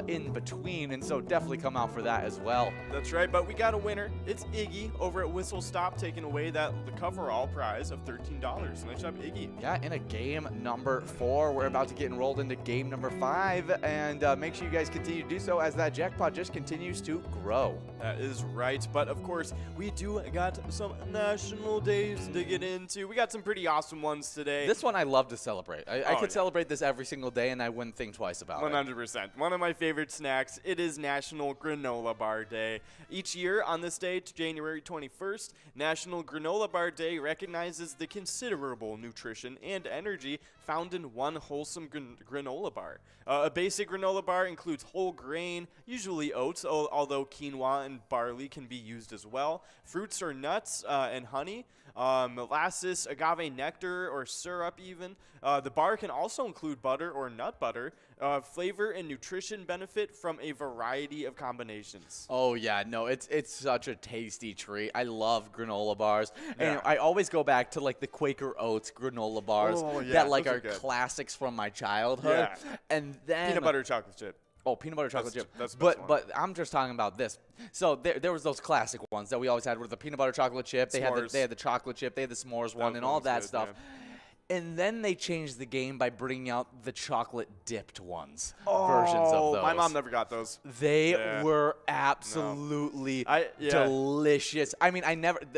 [SPEAKER 3] in between, and so definitely come out for that as well.
[SPEAKER 2] That's right, but we got a winner. It's Iggy over at Whistle Stop taking away the coverall prize of $13. Nice job, Iggy.
[SPEAKER 3] Yeah, in a game number 4, we're about to get enrolled into game number 5, and make sure you guys continue to do so as that jackpot just continues to grow.
[SPEAKER 2] That is right, but of course, we do got some national days to get into. We got some pretty awesome ones today.
[SPEAKER 3] This one I love to celebrate. I could celebrate this every single day, and I wouldn't think twice about
[SPEAKER 2] 100%. One of my favorite snacks. It is National Granola Bar Day. Each year on this day, January 21st, National Granola Bar Day recognizes the considerable nutrition and energy found in one wholesome granola bar. A basic granola bar includes whole grain, usually oats, although quinoa and barley can be used as well, fruits or nuts, and honey, molasses, agave nectar, or syrup even. The bar can also include butter or nut butter. Flavor and nutrition benefit from a variety of combinations.
[SPEAKER 3] Oh, yeah. No, it's such a tasty treat. I love granola bars. And I always go back to, like, the Quaker Oats granola bars that, like, are classics from my childhood. Yeah. And then
[SPEAKER 2] peanut butter chocolate chip.
[SPEAKER 3] Oh, peanut butter chocolate chip.
[SPEAKER 2] That's the best one.
[SPEAKER 3] But I'm just talking about this. So there was those classic ones that we always had with the peanut butter chocolate chip. They had the chocolate chip. They had the s'mores one and all that stuff. And then they changed the game by bringing out the chocolate dipped versions of those.
[SPEAKER 2] My mom never got those.
[SPEAKER 3] They were absolutely delicious. I mean,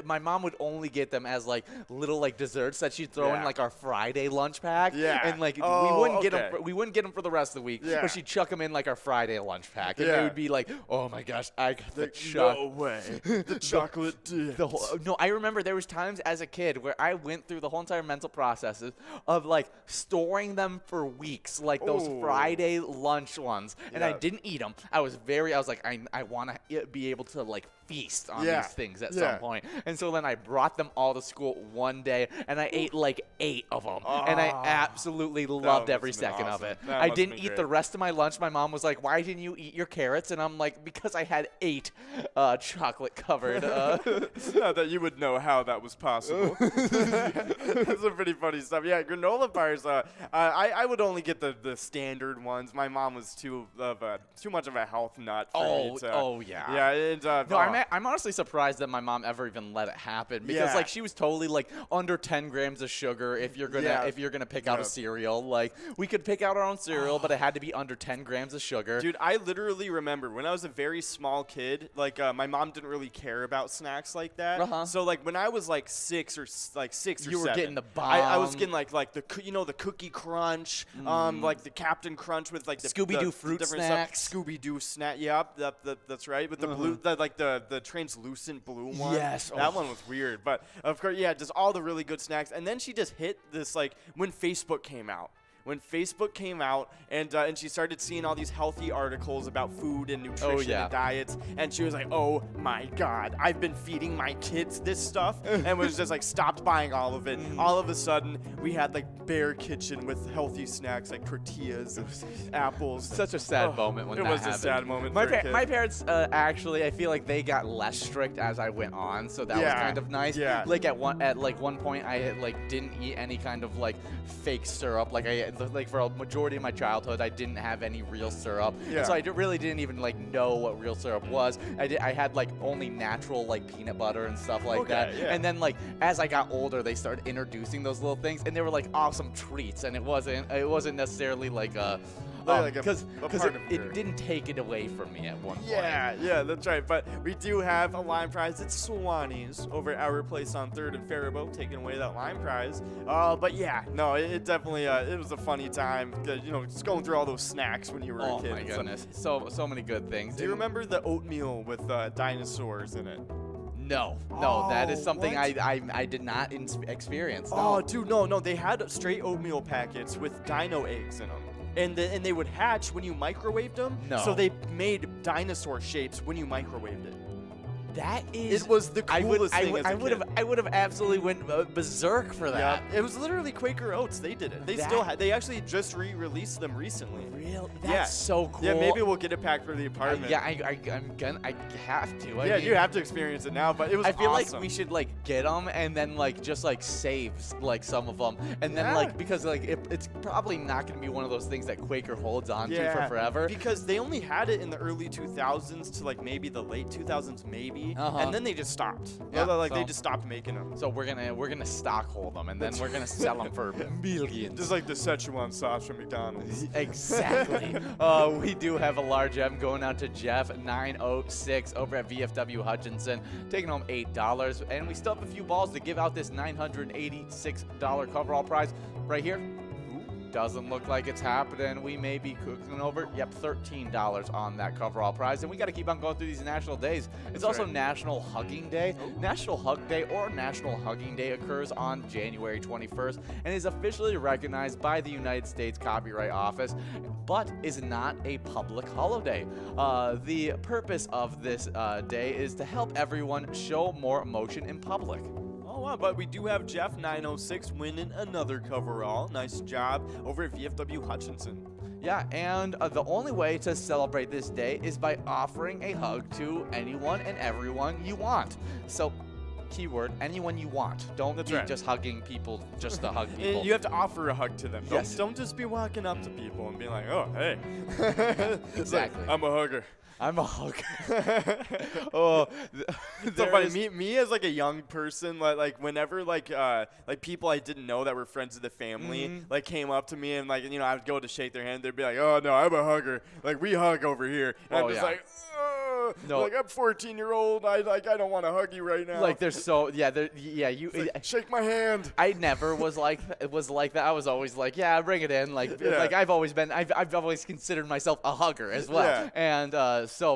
[SPEAKER 3] my mom would only get them as like little like desserts that she'd throw in like our Friday lunch pack.
[SPEAKER 2] Yeah.
[SPEAKER 3] And like we wouldn't get them for the rest of the week, but she'd chuck them in like our Friday lunch pack. And they would be like, oh my gosh, I got the
[SPEAKER 2] no way. The chocolate dip.
[SPEAKER 3] No, I remember there was times as a kid where I went through the whole entire mental processes of like storing them for weeks, like those Friday lunch ones, and I didn't eat them. I was like, I want to be able to like feast on these things at some point. And so then I brought them all to school one day, and I ate like 8 of them, and I absolutely loved every second of it. I didn't eat the rest of my lunch. My mom was like, why didn't you eat your carrots? And I'm like, because I had 8 chocolate covered.
[SPEAKER 2] Not that you would know how that was possible. That's some pretty funny stuff. Yeah, granola bars. I would only get the standard ones. My mom was too much of a health nut for me to, yeah. And,
[SPEAKER 3] no, I'm honestly surprised that my mom ever even let it happen, because like she was totally like under 10 grams of sugar if you're gonna pick out a cereal. Like we could pick out our own cereal, but it had to be under 10 grams of sugar.
[SPEAKER 2] Dude, I literally remember when I was a very small kid, like my mom didn't really care about snacks like that. So like when I was like 6 or 7,
[SPEAKER 3] you were getting the bomb.
[SPEAKER 2] I was getting like the Cookie Crunch, like the Captain Crunch with like the
[SPEAKER 3] Scooby-Doo fruit snacks.
[SPEAKER 2] Scooby-Doo snack. Yep, that's right. With the blue, the translucent blue one.
[SPEAKER 3] Yes,
[SPEAKER 2] that one was weird. But of course, just all the really good snacks. And then she just hit this like when Facebook came out. When Facebook came out and she started seeing all these healthy articles about food and nutrition and diets, and she was like, oh my God, I've been feeding my kids this stuff, and was just like stopped buying all of it. All of a sudden, we had like Bear Kitchen with healthy snacks like tortillas and apples.
[SPEAKER 3] Such a sad moment when that happened.
[SPEAKER 2] It was a sad moment for a kid.
[SPEAKER 3] My parents actually, I feel like they got less strict as I went on, so that was kind of nice. Yeah. Like at one point, I like didn't eat any kind of like fake syrup. Like for a majority of my childhood, I didn't have any real syrup, and so I really didn't even like know what real syrup was. I had like only natural like peanut butter and stuff like that. Yeah. And then like as I got older, they started introducing those little things, and they were like awesome treats, and it wasn't necessarily like a because it didn't take it away from me at one point.
[SPEAKER 2] Yeah, that's right. But we do have a lime prize. It's Swanee's over at our place on 3rd and Faribault, taking away that lime prize. But yeah, no, it definitely it was a funny time. Just going through all those snacks when you were a kid.
[SPEAKER 3] Oh my goodness, so many good things.
[SPEAKER 2] Do you remember the oatmeal with dinosaurs in it?
[SPEAKER 3] No, that is something I did not experience. No.
[SPEAKER 2] Oh, dude, no, they had straight oatmeal packets with dino eggs in them. And they would hatch when you microwaved them. No. So they made dinosaur shapes when you microwaved it. It was the coolest thing as a kid.
[SPEAKER 3] I would have absolutely went berserk for that.
[SPEAKER 2] Yeah, it was literally Quaker Oats. They did it. They actually just re-released them recently.
[SPEAKER 3] Really? That's so cool.
[SPEAKER 2] Yeah, maybe we'll get it packed for the apartment.
[SPEAKER 3] I have to. I mean,
[SPEAKER 2] you have to experience it now. But it was.
[SPEAKER 3] I feel like we should like get them and then like just like save like some of them, and then like because like it's probably not going to be one of those things that Quaker holds on to for forever.
[SPEAKER 2] Because they only had it in the early 2000s to like maybe the late 2000s maybe. And then they just stopped. They just stopped making them.
[SPEAKER 3] So we're gonna stockhold them, and then we're gonna sell them for millions.
[SPEAKER 2] Just like the Szechuan sauce from McDonald's.
[SPEAKER 3] Exactly. We do have a large M going out to Jeff 906 over at VFW Hutchinson, taking home $8, and we still have a few balls to give out this $986 coverall prize right here. Doesn't look like it's happening. We may be cooking over. Yep, $13 on that coverall prize. And we got to keep on going through these national days. It's also National Hugging Day. National Hug Day or National Hugging Day occurs on January 21st and is officially recognized by the United States Copyright Office, but is not a public holiday. The purpose of this day is to help everyone show more emotion in public.
[SPEAKER 2] Oh, wow, but we do have Jeff 906 winning another coverall. Nice job over at VFW Hutchinson.
[SPEAKER 3] Yeah, and the only way to celebrate this day is by offering a hug to anyone and everyone you want. So, keyword, anyone you want. Don't be just hugging people just to hug people.
[SPEAKER 2] You have to offer a hug to them.
[SPEAKER 3] Yes.
[SPEAKER 2] Don't just be walking up to people and be like, oh, hey.
[SPEAKER 3] Exactly.
[SPEAKER 2] Like, I'm a hugger.
[SPEAKER 3] I'm a hugger. Oh,
[SPEAKER 2] So funny. Me as like a young person, like whenever like people I didn't know that were friends of the family like came up to me and like I would go to shake their hand, they'd be like, "Oh no, I'm a hugger. Like we hug over here." And I'm just like, no. Like I'm 14-year-old. I don't want to hug you right now.
[SPEAKER 3] Like you
[SPEAKER 2] shake my hand.
[SPEAKER 3] I never was like that. I was always like, yeah, bring it in. Like I've always considered myself a hugger as well.
[SPEAKER 2] Yeah.
[SPEAKER 3] And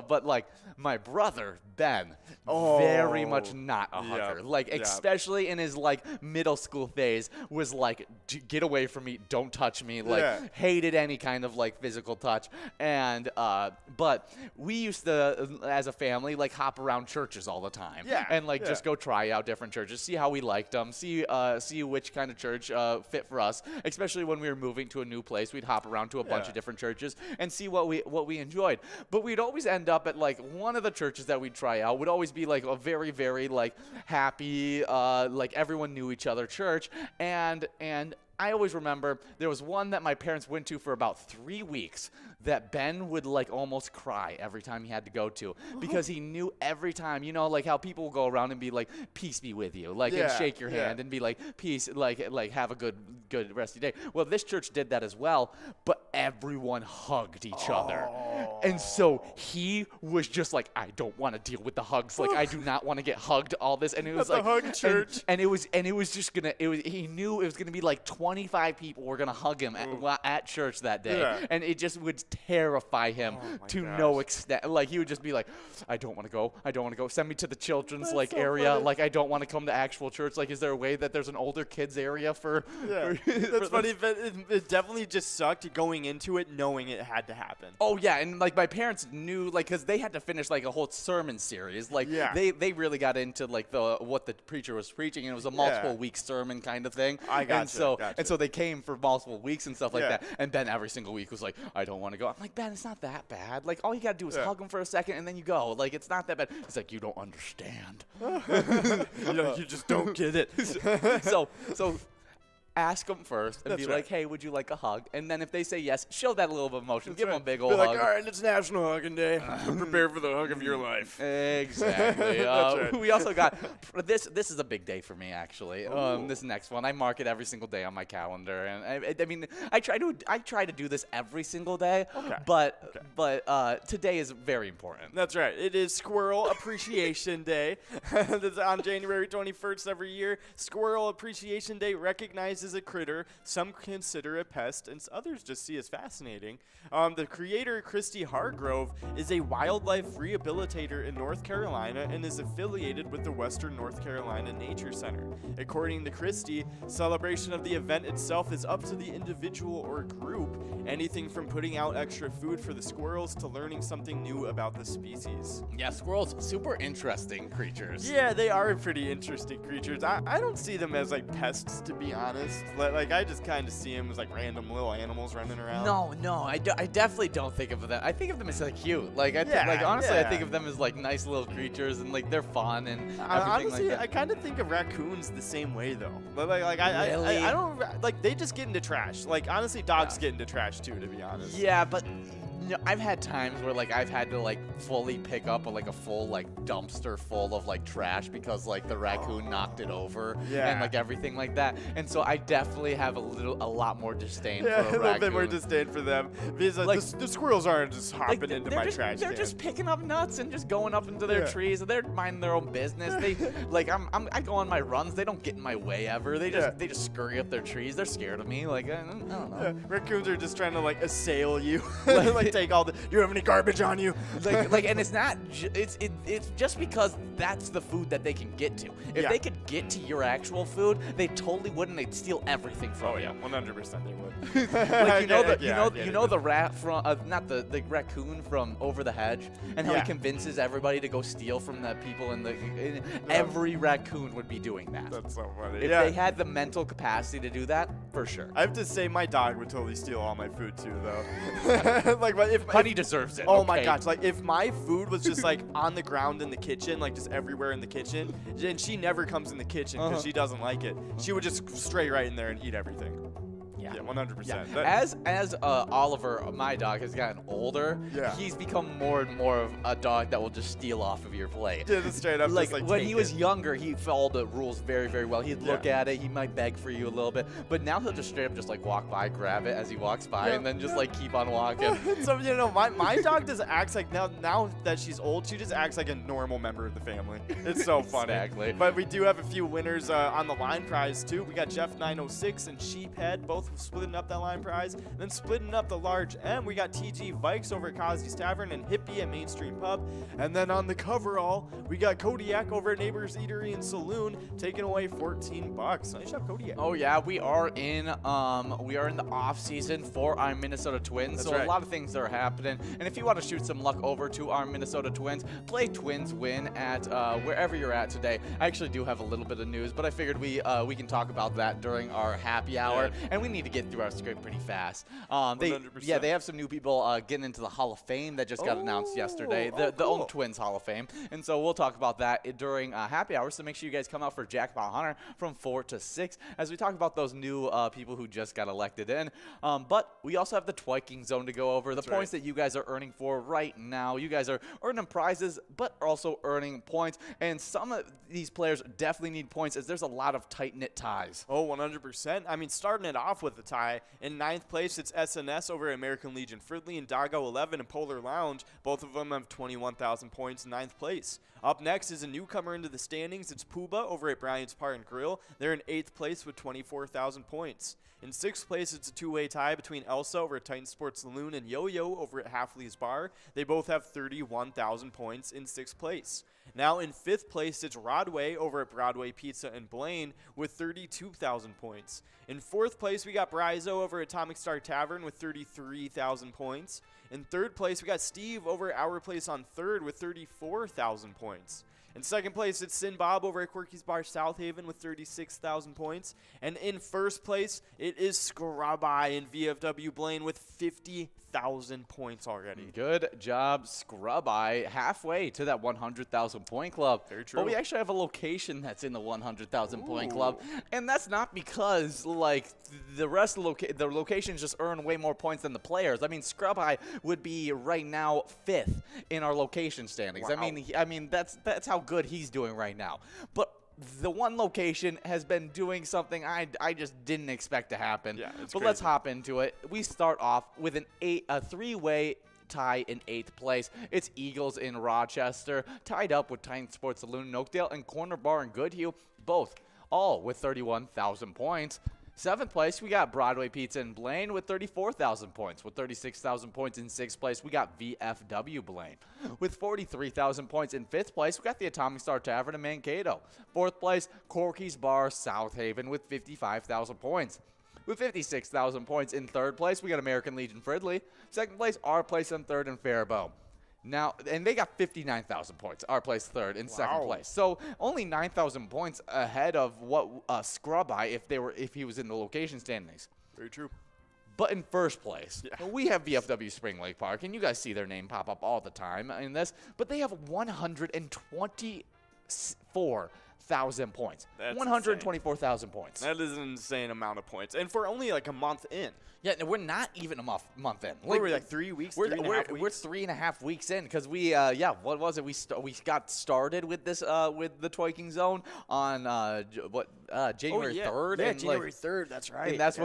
[SPEAKER 3] but like my brother Ben, very much not a hugger. Like especially in his like middle school phase, was like, get away from me, don't touch me. Like hated any kind of like physical touch. And but we used to, as a family, like hop around churches all the time.
[SPEAKER 2] Yeah.
[SPEAKER 3] And like just go try out different churches, see how we liked them, see which kind of church fit for us. Especially when we were moving to a new place, we'd hop around to a bunch of different churches and see what we enjoyed. But we'd always end up at like one of the churches that we'd try out would always be like a very, very like happy, like everyone knew each other church. And I always remember there was one that my parents went to for about 3 weeks that Ben would like almost cry every time he had to go to, because he knew every time, like how people will go around and be like, peace be with you, like and shake your hand and be like, peace, like have a good rest of your day. Well, this church did that as well, but everyone hugged each other. And so he was just like, I don't want to deal with the hugs. Like I do not want to get hugged all this. And it was like
[SPEAKER 2] the hug church.
[SPEAKER 3] And it was just gonna, he knew it was gonna be like 25 people were gonna hug him at church that day. And it just would terrify him to no extent. Like he would just be like, I don't want to go. Send me to the children's area.
[SPEAKER 2] Funny.
[SPEAKER 3] Like I don't want to come to actual church. Like, is there a way that there's an older kids area for
[SPEAKER 2] That's funny, but it definitely just sucked going into it knowing it had to happen.
[SPEAKER 3] Oh yeah, and like my parents knew, like, because they had to finish like a whole sermon series. Like they really got into like what the preacher was preaching, and it was a multiple week sermon kind of thing. And so they came for multiple weeks and stuff like that. And Ben every single week was like, I don't want to go. I'm like, Ben, it's not that bad. Like all you gotta do is hug him for a second and then you go. Like it's not that bad. He's like, you don't understand.
[SPEAKER 2] You just don't get it.
[SPEAKER 3] So ask them first and be like, hey, would you like a hug? And then if they say yes, show that little bit of emotion. Give them a big old hug.
[SPEAKER 2] Like, all right, it's National Hugging Day. Prepare for the hug of your life.
[SPEAKER 3] Exactly. We also got this is a big day for me, actually. This next one, I mark it every single day on my calendar, and I mean, I try to do this every single day. But today is very important.
[SPEAKER 2] That's right. It is Squirrel Appreciation Day. That's on January 21st every year. Squirrel Appreciation Day recognizes a critter some consider a pest and others just see as fascinating. The creator, Christy Hargrove, is a wildlife rehabilitator in North Carolina and is affiliated with the Western North Carolina Nature Center. According to Christy, celebration of the event itself is up to the individual or group, anything from putting out extra food for the squirrels to learning something new about the species.
[SPEAKER 3] Yeah, squirrels, super interesting creatures.
[SPEAKER 2] Yeah, they are pretty interesting creatures. I don't see them as like pests, to be honest. Like I just kind of see them as like random little animals running around.
[SPEAKER 3] No, I definitely don't think of them. I think of them as like cute. Like honestly, I think of them as like nice little creatures and like they're fun and everything
[SPEAKER 2] honestly,
[SPEAKER 3] like that.
[SPEAKER 2] I kind of think of raccoons the same way though. I don't like they just get into trash. Like honestly, dogs get into trash too, to be honest.
[SPEAKER 3] Yeah, but I've had times where like I've had to like fully pick up a full like dumpster full of like trash because like the raccoon knocked it over and like everything like that. And so I definitely have a lot more disdain for a raccoon.
[SPEAKER 2] A little bit more disdain for them because like, the squirrels aren't just hopping into my trash can.
[SPEAKER 3] They're just picking up nuts and just going up into their trees. And they're minding their own business. They like I go on my runs. They don't get in my way ever. They just scurry up their trees. They're scared of me. Like I don't know.
[SPEAKER 2] Yeah. Raccoons are just trying to like assail you. Like take all the. Do you have any garbage on you?
[SPEAKER 3] And it's not. It's just because that's the food that they can get to. If they could get to your actual food, they totally wouldn't. They'd steal everything from you.
[SPEAKER 2] 100% they would.
[SPEAKER 3] Like the rat from not the raccoon from Over the Hedge, and how he convinces everybody to go steal from the people in the. Every raccoon would be doing that.
[SPEAKER 2] That's so funny.
[SPEAKER 3] If they had the mental capacity to do that, for sure.
[SPEAKER 2] I have to say, my dog would totally steal all my food too, though. Like, if
[SPEAKER 3] Honey deserves it.
[SPEAKER 2] Oh my gosh! Like, if my food was just like on the ground in the kitchen, like just everywhere in the kitchen, and she never comes in the kitchen because she doesn't like it, she would just stray right in there and eat everything.
[SPEAKER 3] Yeah.
[SPEAKER 2] Yeah, 100%.
[SPEAKER 3] Yeah. As Oliver, my dog, has gotten older, he's become more and more of a dog that will just steal off of your plate.
[SPEAKER 2] Yeah, just straight up.
[SPEAKER 3] Like,
[SPEAKER 2] just,
[SPEAKER 3] when he was younger, he followed the rules very, very well. He'd look at it, he might beg for you a little bit, but now he'll just straight up just like walk by, grab it as he walks by, and then just like keep on walking.
[SPEAKER 2] So, you know, my dog just acts like, now that she's old, she just acts like a normal member of the family. It's so funny.
[SPEAKER 3] Exactly.
[SPEAKER 2] But we do have a few winners on the line prize too. We got Jeff 906 and Sheephead both splitting up that line prize. And then splitting up the large M, we got TG Vikes over at Cosby's Tavern and Hippie at Main Street Pub. And then on the coverall, we got Kodiak over at Neighbors Eatery and Saloon taking away $14. Nice job, Kodiak.
[SPEAKER 3] Oh yeah, we are in the off season for our Minnesota Twins.
[SPEAKER 2] That's
[SPEAKER 3] so
[SPEAKER 2] right.
[SPEAKER 3] A lot of things are happening. And if you want to shoot some luck over to our Minnesota Twins, play Twins Win at wherever you're at today. I actually do have a little bit of news, but I figured we can talk about that during our happy hour, and we need to get through our script pretty fast. They have some new people getting into the Hall of Fame that just got announced yesterday, the own Twins Hall of Fame, and so we'll talk about that during happy hour. So make sure you guys come out for Jackpot Hunter from 4 to 6 as we talk about those new people who just got elected in. But we also have the Twiking Zone to go over. The points that you guys are earning for right now. You guys are earning prizes, but also earning points, and some of these players definitely need points as there's a lot of tight-knit ties.
[SPEAKER 2] Oh, 100%. I mean, starting it off with the tie. In 9th place, it's SNS over at American Legion Fridley and Doggo 11 and Polar Lounge. Both of them have 21,000 points in 9th place. Up next is a newcomer into the standings. It's Pooba over at Bryant's Bar and Grill. They're in 8th place with 24,000 points. In 6th place, it's a two-way tie between Elsa over at Titan Sports Saloon and Yo-Yo over at Halfley's Bar. They both have 31,000 points in 6th place. Now in 5th place, it's Rodway over at Broadway Pizza and Blaine with 32,000 points. In 4th place, we got Bryzo over at Atomic Star Tavern with 33,000 points. In 3rd place, we got Steve over at Our Place on 3rd with 34,000 points. In 2nd place, it's Sin Bob over at Quirky's Bar South Haven with 36,000 points. And in 1st place, it is Scrubeye in VFW Blaine with 50,000 points already.
[SPEAKER 3] Good job, Scrubeye. Halfway to that 100,000 point club.
[SPEAKER 2] Very true.
[SPEAKER 3] But we actually have a location that's in the 100,000 point club. And that's not because, like, the rest of the locations just earn way more points than the players. I mean, Scrubeye would be right now 5th in our location standings.
[SPEAKER 2] Wow.
[SPEAKER 3] I mean that's how good he's doing right now. But the one location has been doing something I just didn't expect to happen.
[SPEAKER 2] Yeah, it's
[SPEAKER 3] but
[SPEAKER 2] crazy.
[SPEAKER 3] let's hop into it. We start off with a three-way tie in 8th place. It's Eagles in Rochester, tied up with Titan Sports Saloon in Oakdale and Corner Bar in Goodhue, both all with 31,000 points. 7th place, we got Broadway Pizza in Blaine with 34,000 points. With 36,000 points in 6th place, we got VFW Blaine. With 43,000 points in 5th place, we got the Atomic Star Tavern in Mankato. 4th place, Corky's Bar South Haven with 55,000 points. With 56,000 points in 3rd place, we got American Legion Fridley. 2nd place, Our Place in 3rd and Faribault. Now, and they got 59,000 points. Our place 3rd and 2nd place. So only 9,000 points ahead of what Scrubeye if he was in the location standings.
[SPEAKER 2] Very true.
[SPEAKER 3] But in 1st place, we have VFW Spring Lake Park, and you guys see their name pop up all the time in this. But they have 124,000 points.
[SPEAKER 2] That's
[SPEAKER 3] 124,000 points.
[SPEAKER 2] That is an insane amount of points. And for only like a month in.
[SPEAKER 3] Yeah, we're not even a month in.
[SPEAKER 2] What were we, like 3 weeks?
[SPEAKER 3] We're
[SPEAKER 2] 3.5 weeks?
[SPEAKER 3] We're 3.5 weeks in because we what was it? We got started with this with the Twiking Zone on January 3rd.
[SPEAKER 2] Yeah,
[SPEAKER 3] and
[SPEAKER 2] January 3rd. That's right.
[SPEAKER 3] And that's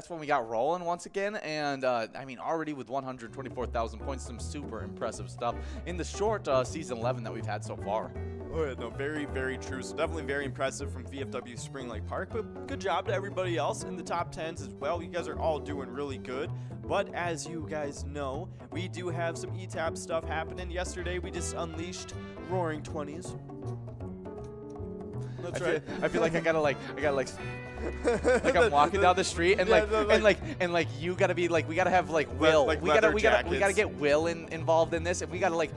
[SPEAKER 3] when we got rolling once again. And I mean, already with 124,000 points, some super impressive stuff in the short season 11 that we've had so far.
[SPEAKER 2] Oh, yeah, no, very, very true. So definitely very impressive from VFW Spring Lake Park. But good job to everybody else in the top 10s as well. You guys are all doing really good. But as you guys know, we do have some ETAP stuff happening. Yesterday, we just unleashed Roaring 20s. That's right.
[SPEAKER 3] I feel like I gotta like I'm walking down the street and you gotta be like, we gotta have like Will.
[SPEAKER 2] Like
[SPEAKER 3] we gotta
[SPEAKER 2] jackets.
[SPEAKER 3] get Will involved in this, and we gotta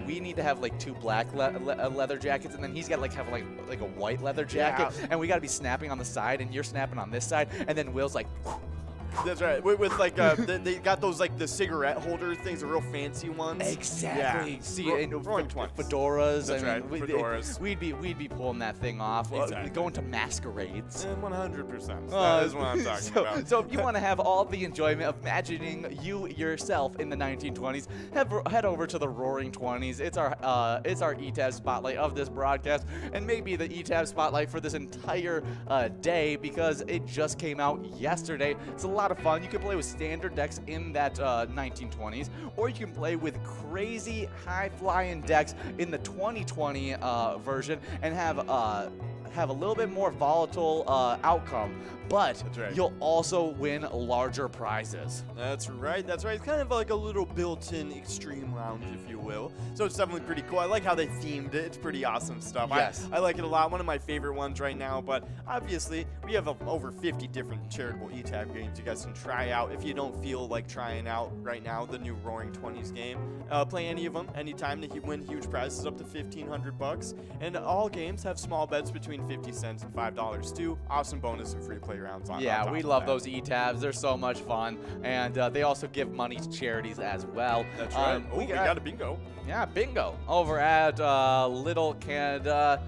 [SPEAKER 3] we need to have like 2 black leather jackets, and then he's gotta have like a white leather jacket, and we gotta be snapping on the side, and you're snapping on this side, and then Will's like
[SPEAKER 2] That's right. With like, they got those like the cigarette holder things, the real fancy ones.
[SPEAKER 3] Exactly.
[SPEAKER 2] Yeah.
[SPEAKER 3] See,
[SPEAKER 2] Roaring 20s.
[SPEAKER 3] fedoras.
[SPEAKER 2] That's
[SPEAKER 3] I mean,
[SPEAKER 2] right. Fedoras.
[SPEAKER 3] We'd be pulling that thing off.
[SPEAKER 2] Exactly.
[SPEAKER 3] Going to masquerades.
[SPEAKER 2] 100%. That is what I'm talking about.
[SPEAKER 3] So if you want to have all the enjoyment of imagining you yourself in the 1920s, head over to the Roaring 20s. It's our ETAB spotlight of this broadcast, and maybe the ETAB spotlight for this entire day because it just came out yesterday. It's a lot of fun. You can play with standard decks in that 1920s, or you can play with crazy high-flying decks in the 2020 version and have a little bit more volatile outcome, but
[SPEAKER 2] That's right.
[SPEAKER 3] you'll also win larger prizes.
[SPEAKER 2] That's right. That's right. It's kind of like a little built-in extreme lounge, if you will. So it's definitely pretty cool. I like how they themed it. It's pretty awesome stuff.
[SPEAKER 3] Yes.
[SPEAKER 2] I like it a lot. One of my favorite ones right now. But obviously, we have over 50 different charitable ETAB games you guys can try out. If you don't feel like trying out right now the new Roaring 20s game, play any of them anytime to win huge prizes up to $1,500. And all games have small bets between 50 cents and $5 too. Awesome bonus and free play rounds on
[SPEAKER 3] Yeah,
[SPEAKER 2] top
[SPEAKER 3] we
[SPEAKER 2] of
[SPEAKER 3] love
[SPEAKER 2] that.
[SPEAKER 3] those ETABs. They're so much fun, and they also give money to charities as well.
[SPEAKER 2] That's right.
[SPEAKER 3] We
[SPEAKER 2] We got a bingo.
[SPEAKER 3] Yeah, bingo over at Little Canada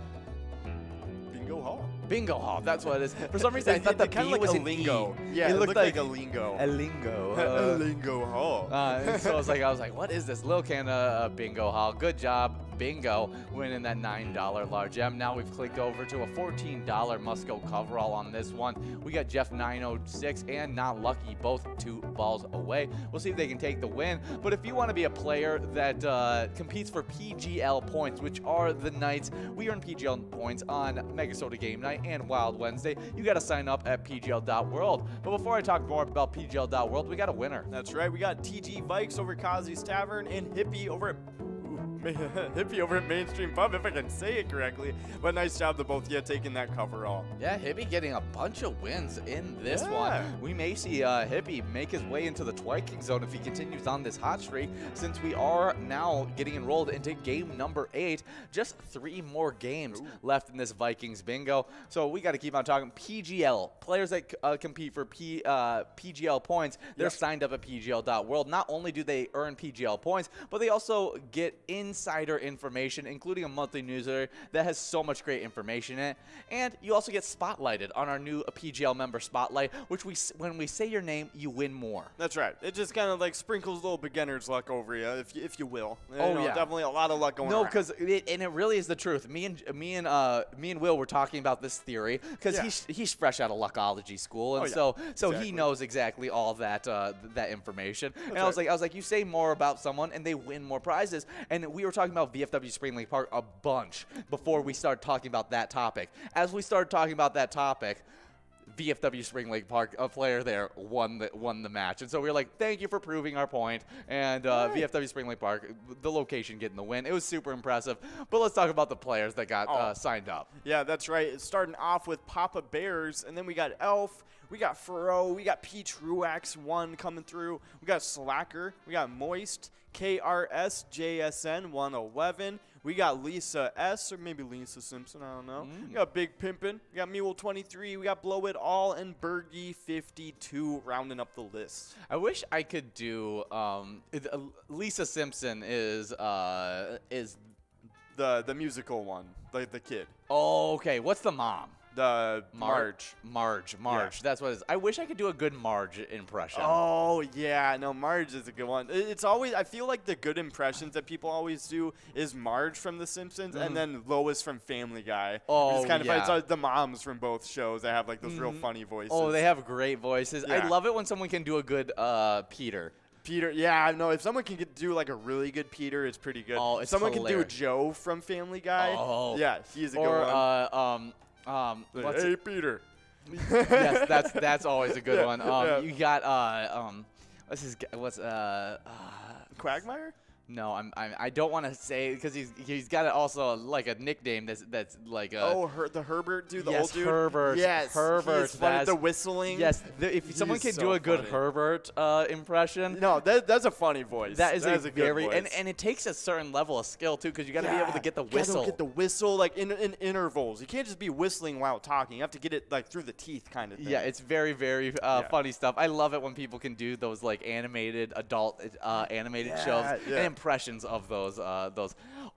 [SPEAKER 2] Bingo Hall.
[SPEAKER 3] Bingo Hall. That's what it is. For some reason, I thought the
[SPEAKER 2] kind
[SPEAKER 3] B
[SPEAKER 2] of like
[SPEAKER 3] was
[SPEAKER 2] a
[SPEAKER 3] an
[SPEAKER 2] lingo.
[SPEAKER 3] E.
[SPEAKER 2] Yeah,
[SPEAKER 3] it looked like
[SPEAKER 2] a lingo.
[SPEAKER 3] a lingo.
[SPEAKER 2] A lingo hall.
[SPEAKER 3] And so I was like, what is this? Little Canada Bingo Hall. Good job, Bingo, winning that $9 large M. Now we've clicked over to a $14 must-go coverall on this one. We got Jeff 906 and Not Lucky, both 2 balls away. We'll see if they can take the win. But if you want to be a player that competes for PGL points, which are the nights we earn PGL points on MegaSota Game Night and Wild Wednesday, you got to sign up at PGL.world. But before I talk more about PGL.world, we got a winner.
[SPEAKER 2] That's right. We got TG Vikes over at Kazi's Tavern and Hippie over at Mainstream Pub, if I can say it correctly. But nice job to both of you taking that coverall.
[SPEAKER 3] Yeah, Hippie getting a bunch of wins in this
[SPEAKER 2] Yeah.
[SPEAKER 3] one. We may see Hippie make his way into the Twiking zone if he continues on this hot streak, since we are now getting enrolled into game number 8. Just 3 more games left in this Vikings bingo. So we got to keep on talking. PGL, players that compete for PGL points, they're signed up at PGL.world. Not only do they earn PGL points, but they also get insider information, including a monthly newsletter that has so much great information in it. And you also get spotlighted on our new PGL member spotlight, which when we say your name, you win more.
[SPEAKER 2] That's right. It just kind of like sprinkles a little beginner's luck over you, if you will.
[SPEAKER 3] Oh, yeah.
[SPEAKER 2] Definitely a lot of luck going on.
[SPEAKER 3] No, because it really is the truth. Me and Will were talking about this theory because he's fresh out of Luckology school, and so
[SPEAKER 2] Exactly.
[SPEAKER 3] he knows exactly all that that information. And
[SPEAKER 2] That's
[SPEAKER 3] I was like, you say more about someone, and they win more prizes. And we were talking about VFW Spring Lake Park a bunch before we started talking about that topic. As we started talking about that topic, VFW Spring Lake Park, a player there, won the match. And so we were like, thank you for proving our point. And VFW Spring Lake Park, the location getting the win. It was super impressive. But let's talk about the players that got signed up.
[SPEAKER 2] Yeah, that's right. It's starting off with Papa Bears, and then we got Elf, we got Furrow, we got Peach Ruax 1 coming through, we got Slacker, we got Moist, KRS JSN 111. We got Lisa S, or maybe Lisa Simpson, I don't know. We got Big Pimpin', we got Mule 23, we got Blow It All, and Bergie 52 rounding up the list.
[SPEAKER 3] I wish I could do Lisa Simpson is
[SPEAKER 2] The musical one, like the kid.
[SPEAKER 3] oh, okay. What's the mom?
[SPEAKER 2] The Marge.
[SPEAKER 3] Marge.
[SPEAKER 2] Yeah.
[SPEAKER 3] That's what it is. I wish I could do a good Marge impression.
[SPEAKER 2] Oh, yeah. No, Marge is a good one. It's always, I feel like the good impressions that people always do is Marge from The Simpsons and then Lois from Family Guy.
[SPEAKER 3] Oh,
[SPEAKER 2] it's kind of
[SPEAKER 3] yeah.
[SPEAKER 2] It's the moms from both shows that have like those real funny voices.
[SPEAKER 3] Oh, they have great voices. I
[SPEAKER 2] Yeah.
[SPEAKER 3] love it when someone can do a good Peter.
[SPEAKER 2] Peter, yeah, no, if someone can do like a really good Peter, it's pretty good.
[SPEAKER 3] Oh, it's
[SPEAKER 2] someone
[SPEAKER 3] hilarious.
[SPEAKER 2] can do Joe from Family Guy.
[SPEAKER 3] Oh.
[SPEAKER 2] Yeah, he's a good
[SPEAKER 3] Or
[SPEAKER 2] one.
[SPEAKER 3] what's
[SPEAKER 2] Hey,
[SPEAKER 3] it?
[SPEAKER 2] Peter.
[SPEAKER 3] Yes, that's always a good
[SPEAKER 2] Yeah,
[SPEAKER 3] one.
[SPEAKER 2] yeah.
[SPEAKER 3] You got what's
[SPEAKER 2] Quagmire?
[SPEAKER 3] No, I don't want to say because he's got also like a nickname that's like a
[SPEAKER 2] the Herbert dude, the
[SPEAKER 3] yes,
[SPEAKER 2] old dude.
[SPEAKER 3] Herbert.
[SPEAKER 2] Yes,
[SPEAKER 3] Herbert.
[SPEAKER 2] he's funny, the whistling.
[SPEAKER 3] Yes, if someone can do a good Herbert impression.
[SPEAKER 2] No, that's a funny voice.
[SPEAKER 3] That is a
[SPEAKER 2] good
[SPEAKER 3] very
[SPEAKER 2] voice.
[SPEAKER 3] and it takes a certain level of skill too because you got to be able to get the whistle.
[SPEAKER 2] Get the whistle like in intervals. You can't just be whistling while talking. You have to get it like through the teeth kind of thing.
[SPEAKER 3] Yeah, it's very funny stuff. I love it when people can do those like animated adult animated shows and impressions of those.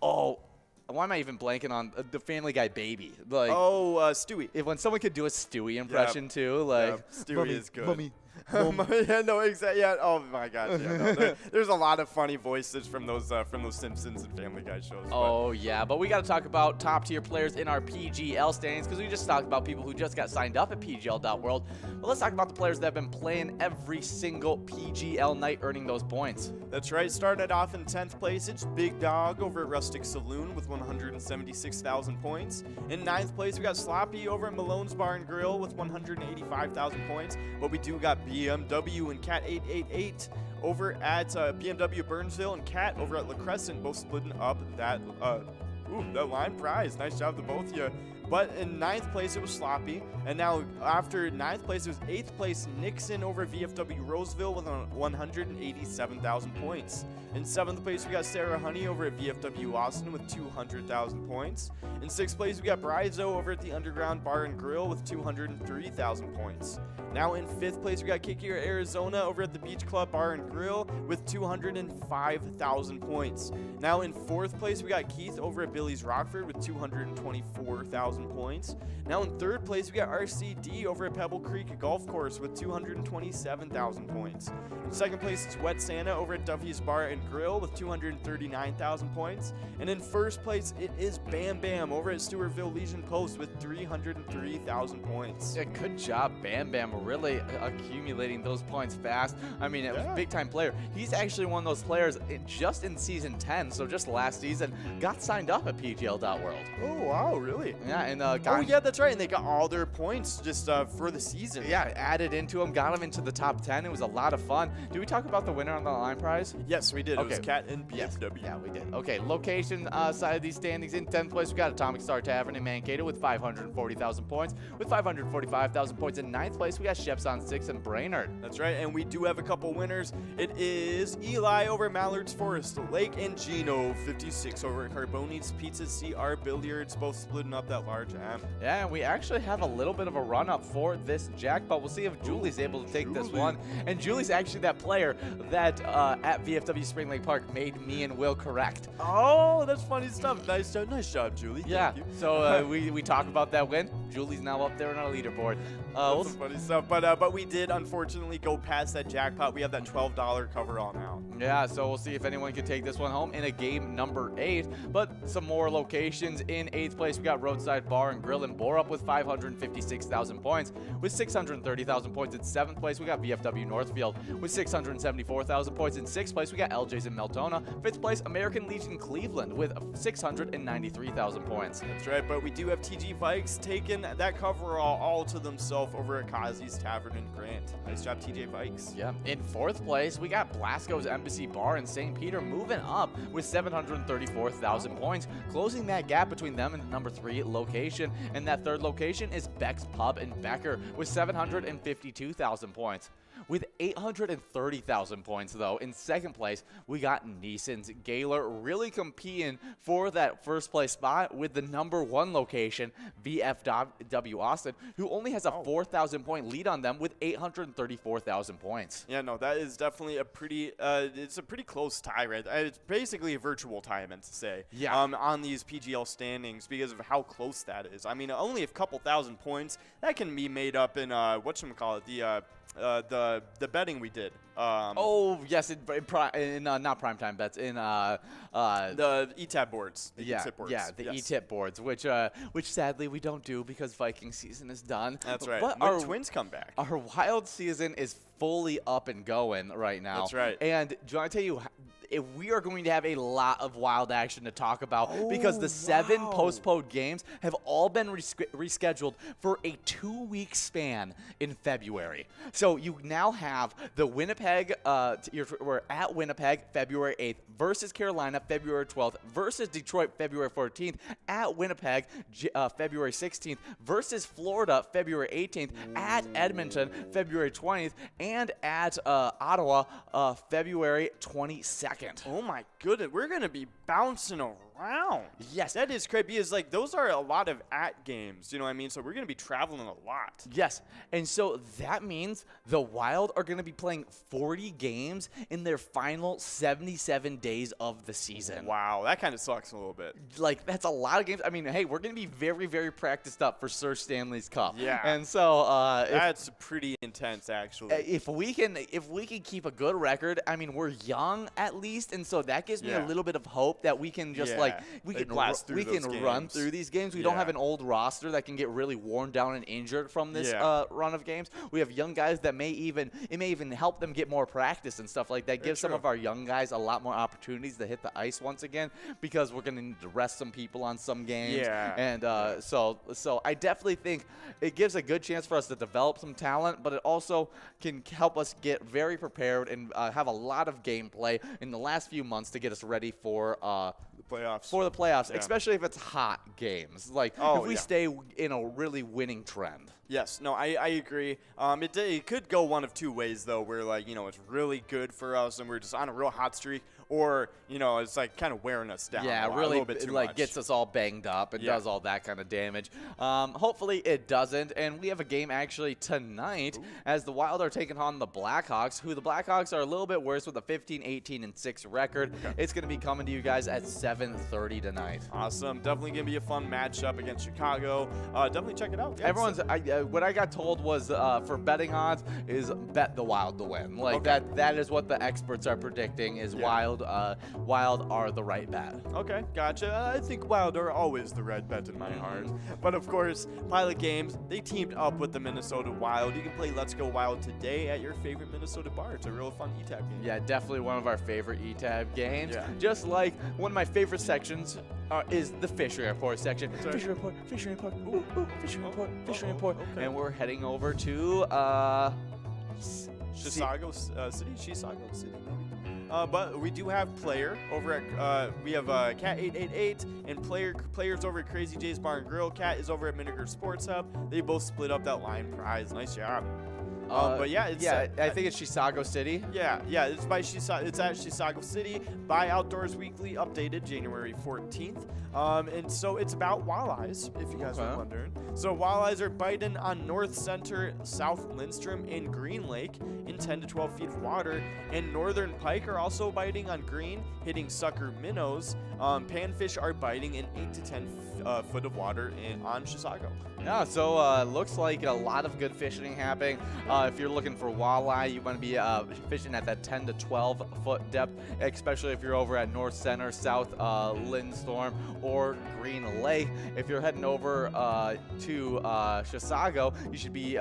[SPEAKER 3] Oh, why am I even blanking on the Family Guy baby? Like
[SPEAKER 2] Stewie.
[SPEAKER 3] When someone could do a Stewie impression too, like
[SPEAKER 2] Stewie is good.
[SPEAKER 3] Mummy.
[SPEAKER 2] Yeah, no, exactly. Yeah. Oh my gosh. Yeah, no, there's a lot of funny voices from those Simpsons and Family Guy shows.
[SPEAKER 3] Oh yeah, but we got to talk about top tier players in our PGL standings because we just talked about people who just got signed up at PGL.world. But let's talk about the players that have been playing every single PGL night, earning those points.
[SPEAKER 2] That's right. Started off in 10th place. It's Big Dog over at Rustic Saloon with 176,000 points. In 9th place, we got Sloppy over at Malone's Bar and Grill with 185,000 points. But we do got BMW and Cat 888 over at BMW Burnsville and Cat over at La Crescent, both splitting up that line prize. Nice job to both of you. But in 9th place, it was Sloppy. And now after 9th place, it was 8th place Nixon over VFW Roseville with 187,000 points. In 7th place, we got Sarah Honey over at VFW Austin with 200,000 points. In 6th place, we got Bryzo over at the Underground Bar and Grill with 203,000 points. Now in 5th place, we got Kikir Arizona over at the Beach Club Bar and Grill with 205,000 points. Now in 4th place, we got Keith over at Billy's Rockford with 224,000 points. Now in 3rd place, we got RCD over at Pebble Creek Golf Course with 227,000 points. In 2nd place, it's Wet Santa over at Duffy's Bar and Grill with 239,000 points. And in 1st place, it is Bam Bam over at Stewartville Legion Post with 303,000 points.
[SPEAKER 3] Yeah, good job, Bam Bam. Really accumulating those points fast. I mean, it was a big-time player. He's actually one of those players just in Season 10, so just last season, got signed up at PGL.world.
[SPEAKER 2] Oh, wow, really?
[SPEAKER 3] Yeah, and
[SPEAKER 2] yeah, that's right. And they got all their points just for the season.
[SPEAKER 3] Yeah, added into them, got them into the top 10. It was a lot of fun. Did we talk about the winner on the line prize?
[SPEAKER 2] Yes, we did.
[SPEAKER 3] Okay.
[SPEAKER 2] It was Cat and BMW.
[SPEAKER 3] Yeah, we did. Okay, location side of these standings. In 10th place, we got Atomic Star Tavern in Mankato with 540,000 points. With 545,000 points in 9th place, we got Chefs on 6 and Brainerd.
[SPEAKER 2] That's right, and we do have a couple winners. It is Eli over at Mallard's Forest, Lake and Gino 56 over at Carboni's Pizza CR Billiards, both splitting up that large M.
[SPEAKER 3] Yeah, and we actually have a little bit of a run-up for this jackpot. We'll see if Julie's able to take this one. And Julie's actually that player that at VFW Spring Lake Park made me and Will correct.
[SPEAKER 2] Oh, that's funny stuff. Nice job, Julie.
[SPEAKER 3] Yeah.
[SPEAKER 2] Thank you.
[SPEAKER 3] So we talk about that win. Julie's now up there on our leaderboard.
[SPEAKER 2] That's some funny stuff. But we did unfortunately go past that jackpot. We have that $12 coverall now.
[SPEAKER 3] Yeah, so we'll see if anyone can take this one home in a game number 8. But some more locations. In 8th place, we got Roadside Bar and Grill in Borup with 556,000 points. With 630,000 points in 7th place, we got VFW Northfield with 674,000 points. In 6th place, we got LJ's in Meltona. 5th place, American Legion Cleveland with 693,000 points.
[SPEAKER 2] That's right, but we do have TG Vikes taking that coverall all to themselves over at Kazi's Tavern in Grant. Nice job, TJ Vikes.
[SPEAKER 3] Yeah. In 4th place, we got Blasco's Embassy Bar in St. Peter moving up with 734,000 points, closing that gap between them and the number 3 location. And that 3rd location is Beck's Pub in Becker with 752,000 points. With 830,000 points, though, in 2nd place, we got Neeson's Gaylor really competing for that 1st place spot with the number 1 location, VFW Austin, who only has a 4,000 point lead on them with 834,000 points.
[SPEAKER 2] Yeah, no, that is definitely a pretty, it's a pretty close tie, right? It's basically a virtual tie, I meant to say, on these PGL standings because of how close that is. I mean, only a couple thousand points, that can be made up in, whatchamacallit, the betting we did.
[SPEAKER 3] Oh yes, in not primetime bets, in
[SPEAKER 2] the ETAP boards. The ETIP boards.
[SPEAKER 3] Yeah, the ETIP boards, which sadly we don't do because Viking season is done.
[SPEAKER 2] That's right.
[SPEAKER 3] But
[SPEAKER 2] our Twins come back.
[SPEAKER 3] Our wild season is fully up and going right now.
[SPEAKER 2] That's right.
[SPEAKER 3] And do I tell you, we are going to have a lot of wild action to talk about because the 7 postponed games have all been rescheduled for a 2-week span in February. So you now have the Winnipeg, we're at Winnipeg February 8th versus Carolina February 12th versus Detroit February 14th, at Winnipeg February 16th versus Florida February 18th, at Edmonton February 20th, and at Ottawa February 22nd.
[SPEAKER 2] Oh my goodness, we're gonna be bouncing around.
[SPEAKER 3] Yes.
[SPEAKER 2] That is crazy because like those are a lot of at games, you know what I mean? So we're gonna be traveling a lot.
[SPEAKER 3] Yes, and so that means the Wild are going to be playing 40 games in their final 77 days of the season.
[SPEAKER 2] Wow, that kind of sucks a little bit.
[SPEAKER 3] Like, that's a lot of games. I mean, hey, we're going to be very, very practiced up for Sir Stanley's Cup.
[SPEAKER 2] Yeah.
[SPEAKER 3] And so
[SPEAKER 2] that's pretty intense, actually.
[SPEAKER 3] If we can keep a good record, I mean, we're young at least, and so that gives me a little bit of hope that we can just we can run through these games. We don't have an old roster that can get really worn down and injured from this run of games. We have young guys that may even help them get more practice and stuff like that. Give some of our young guys a lot more opportunities to hit the ice once again because we're going to need to rest some people on some games.
[SPEAKER 2] Yeah.
[SPEAKER 3] And so I definitely think it gives a good chance for us to develop some talent, but it also can help us get very prepared and have a lot of gameplay in the last few months to get us ready for the playoffs, especially if it's hot games. Like if we stay in a really winning trend.
[SPEAKER 2] Yes, no, I agree. It could go one of two ways, though, where, like, you know, it's really good for us and we're just on a real hot streak, or, you know, it's, like, kind of wearing us down a little bit too much.
[SPEAKER 3] Gets us all banged up and does all that kind of damage. Hopefully it doesn't, and we have a game actually tonight as the Wild are taking on the Blackhawks, who the Blackhawks are a little bit worse with a 15-18-6 record. It's going to be coming to you guys at 7:30 tonight.
[SPEAKER 2] Awesome. Definitely going to be a fun matchup against Chicago. Definitely check it out.
[SPEAKER 3] Yeah, what I got told was for betting odds is bet the Wild to win. Like that is what the experts are predicting is Wild are the right bet.
[SPEAKER 2] Okay, gotcha. I think Wild are always the right bet in my heart. But of course, Pilot Games, they teamed up with the Minnesota Wild. You can play Let's Go Wild today at your favorite Minnesota bar. It's a real fun ETAB game.
[SPEAKER 3] Yeah, definitely one of our favorite ETAB games.
[SPEAKER 2] Yeah.
[SPEAKER 3] Just like one of my favorite sections is the fishing report section. Fishing report, fishing report, fishing report, fishing report.
[SPEAKER 2] Okay.
[SPEAKER 3] And we're heading over to
[SPEAKER 2] Chisago City, maybe. But we do have player over at we have Cat 888 and players over at Crazy J's Bar and Grill. Cat is over at Miniger Sports Hub. They both split up that line prize. Nice job. But yeah, it's
[SPEAKER 3] I think it's Chisago City.
[SPEAKER 2] Yeah, it's by it's at Chisago City by Outdoors Weekly, updated January 14th. And so it's about walleyes, if you guys are wondering. So walleyes are biting on North Center, South Lindstrom, and Green Lake in 10 to 12 feet of water. And northern pike are also biting on green, hitting sucker minnows. Panfish are biting in 8 to 10 foot of water on Chisago.
[SPEAKER 3] Yeah, so looks like a lot of good fishing happening. If you're looking for walleye, you want to be fishing at that 10 to 12 foot depth, especially if you're over at North Center, South Lindstorm, or Green Lake. If you're heading over to Chisago, you should be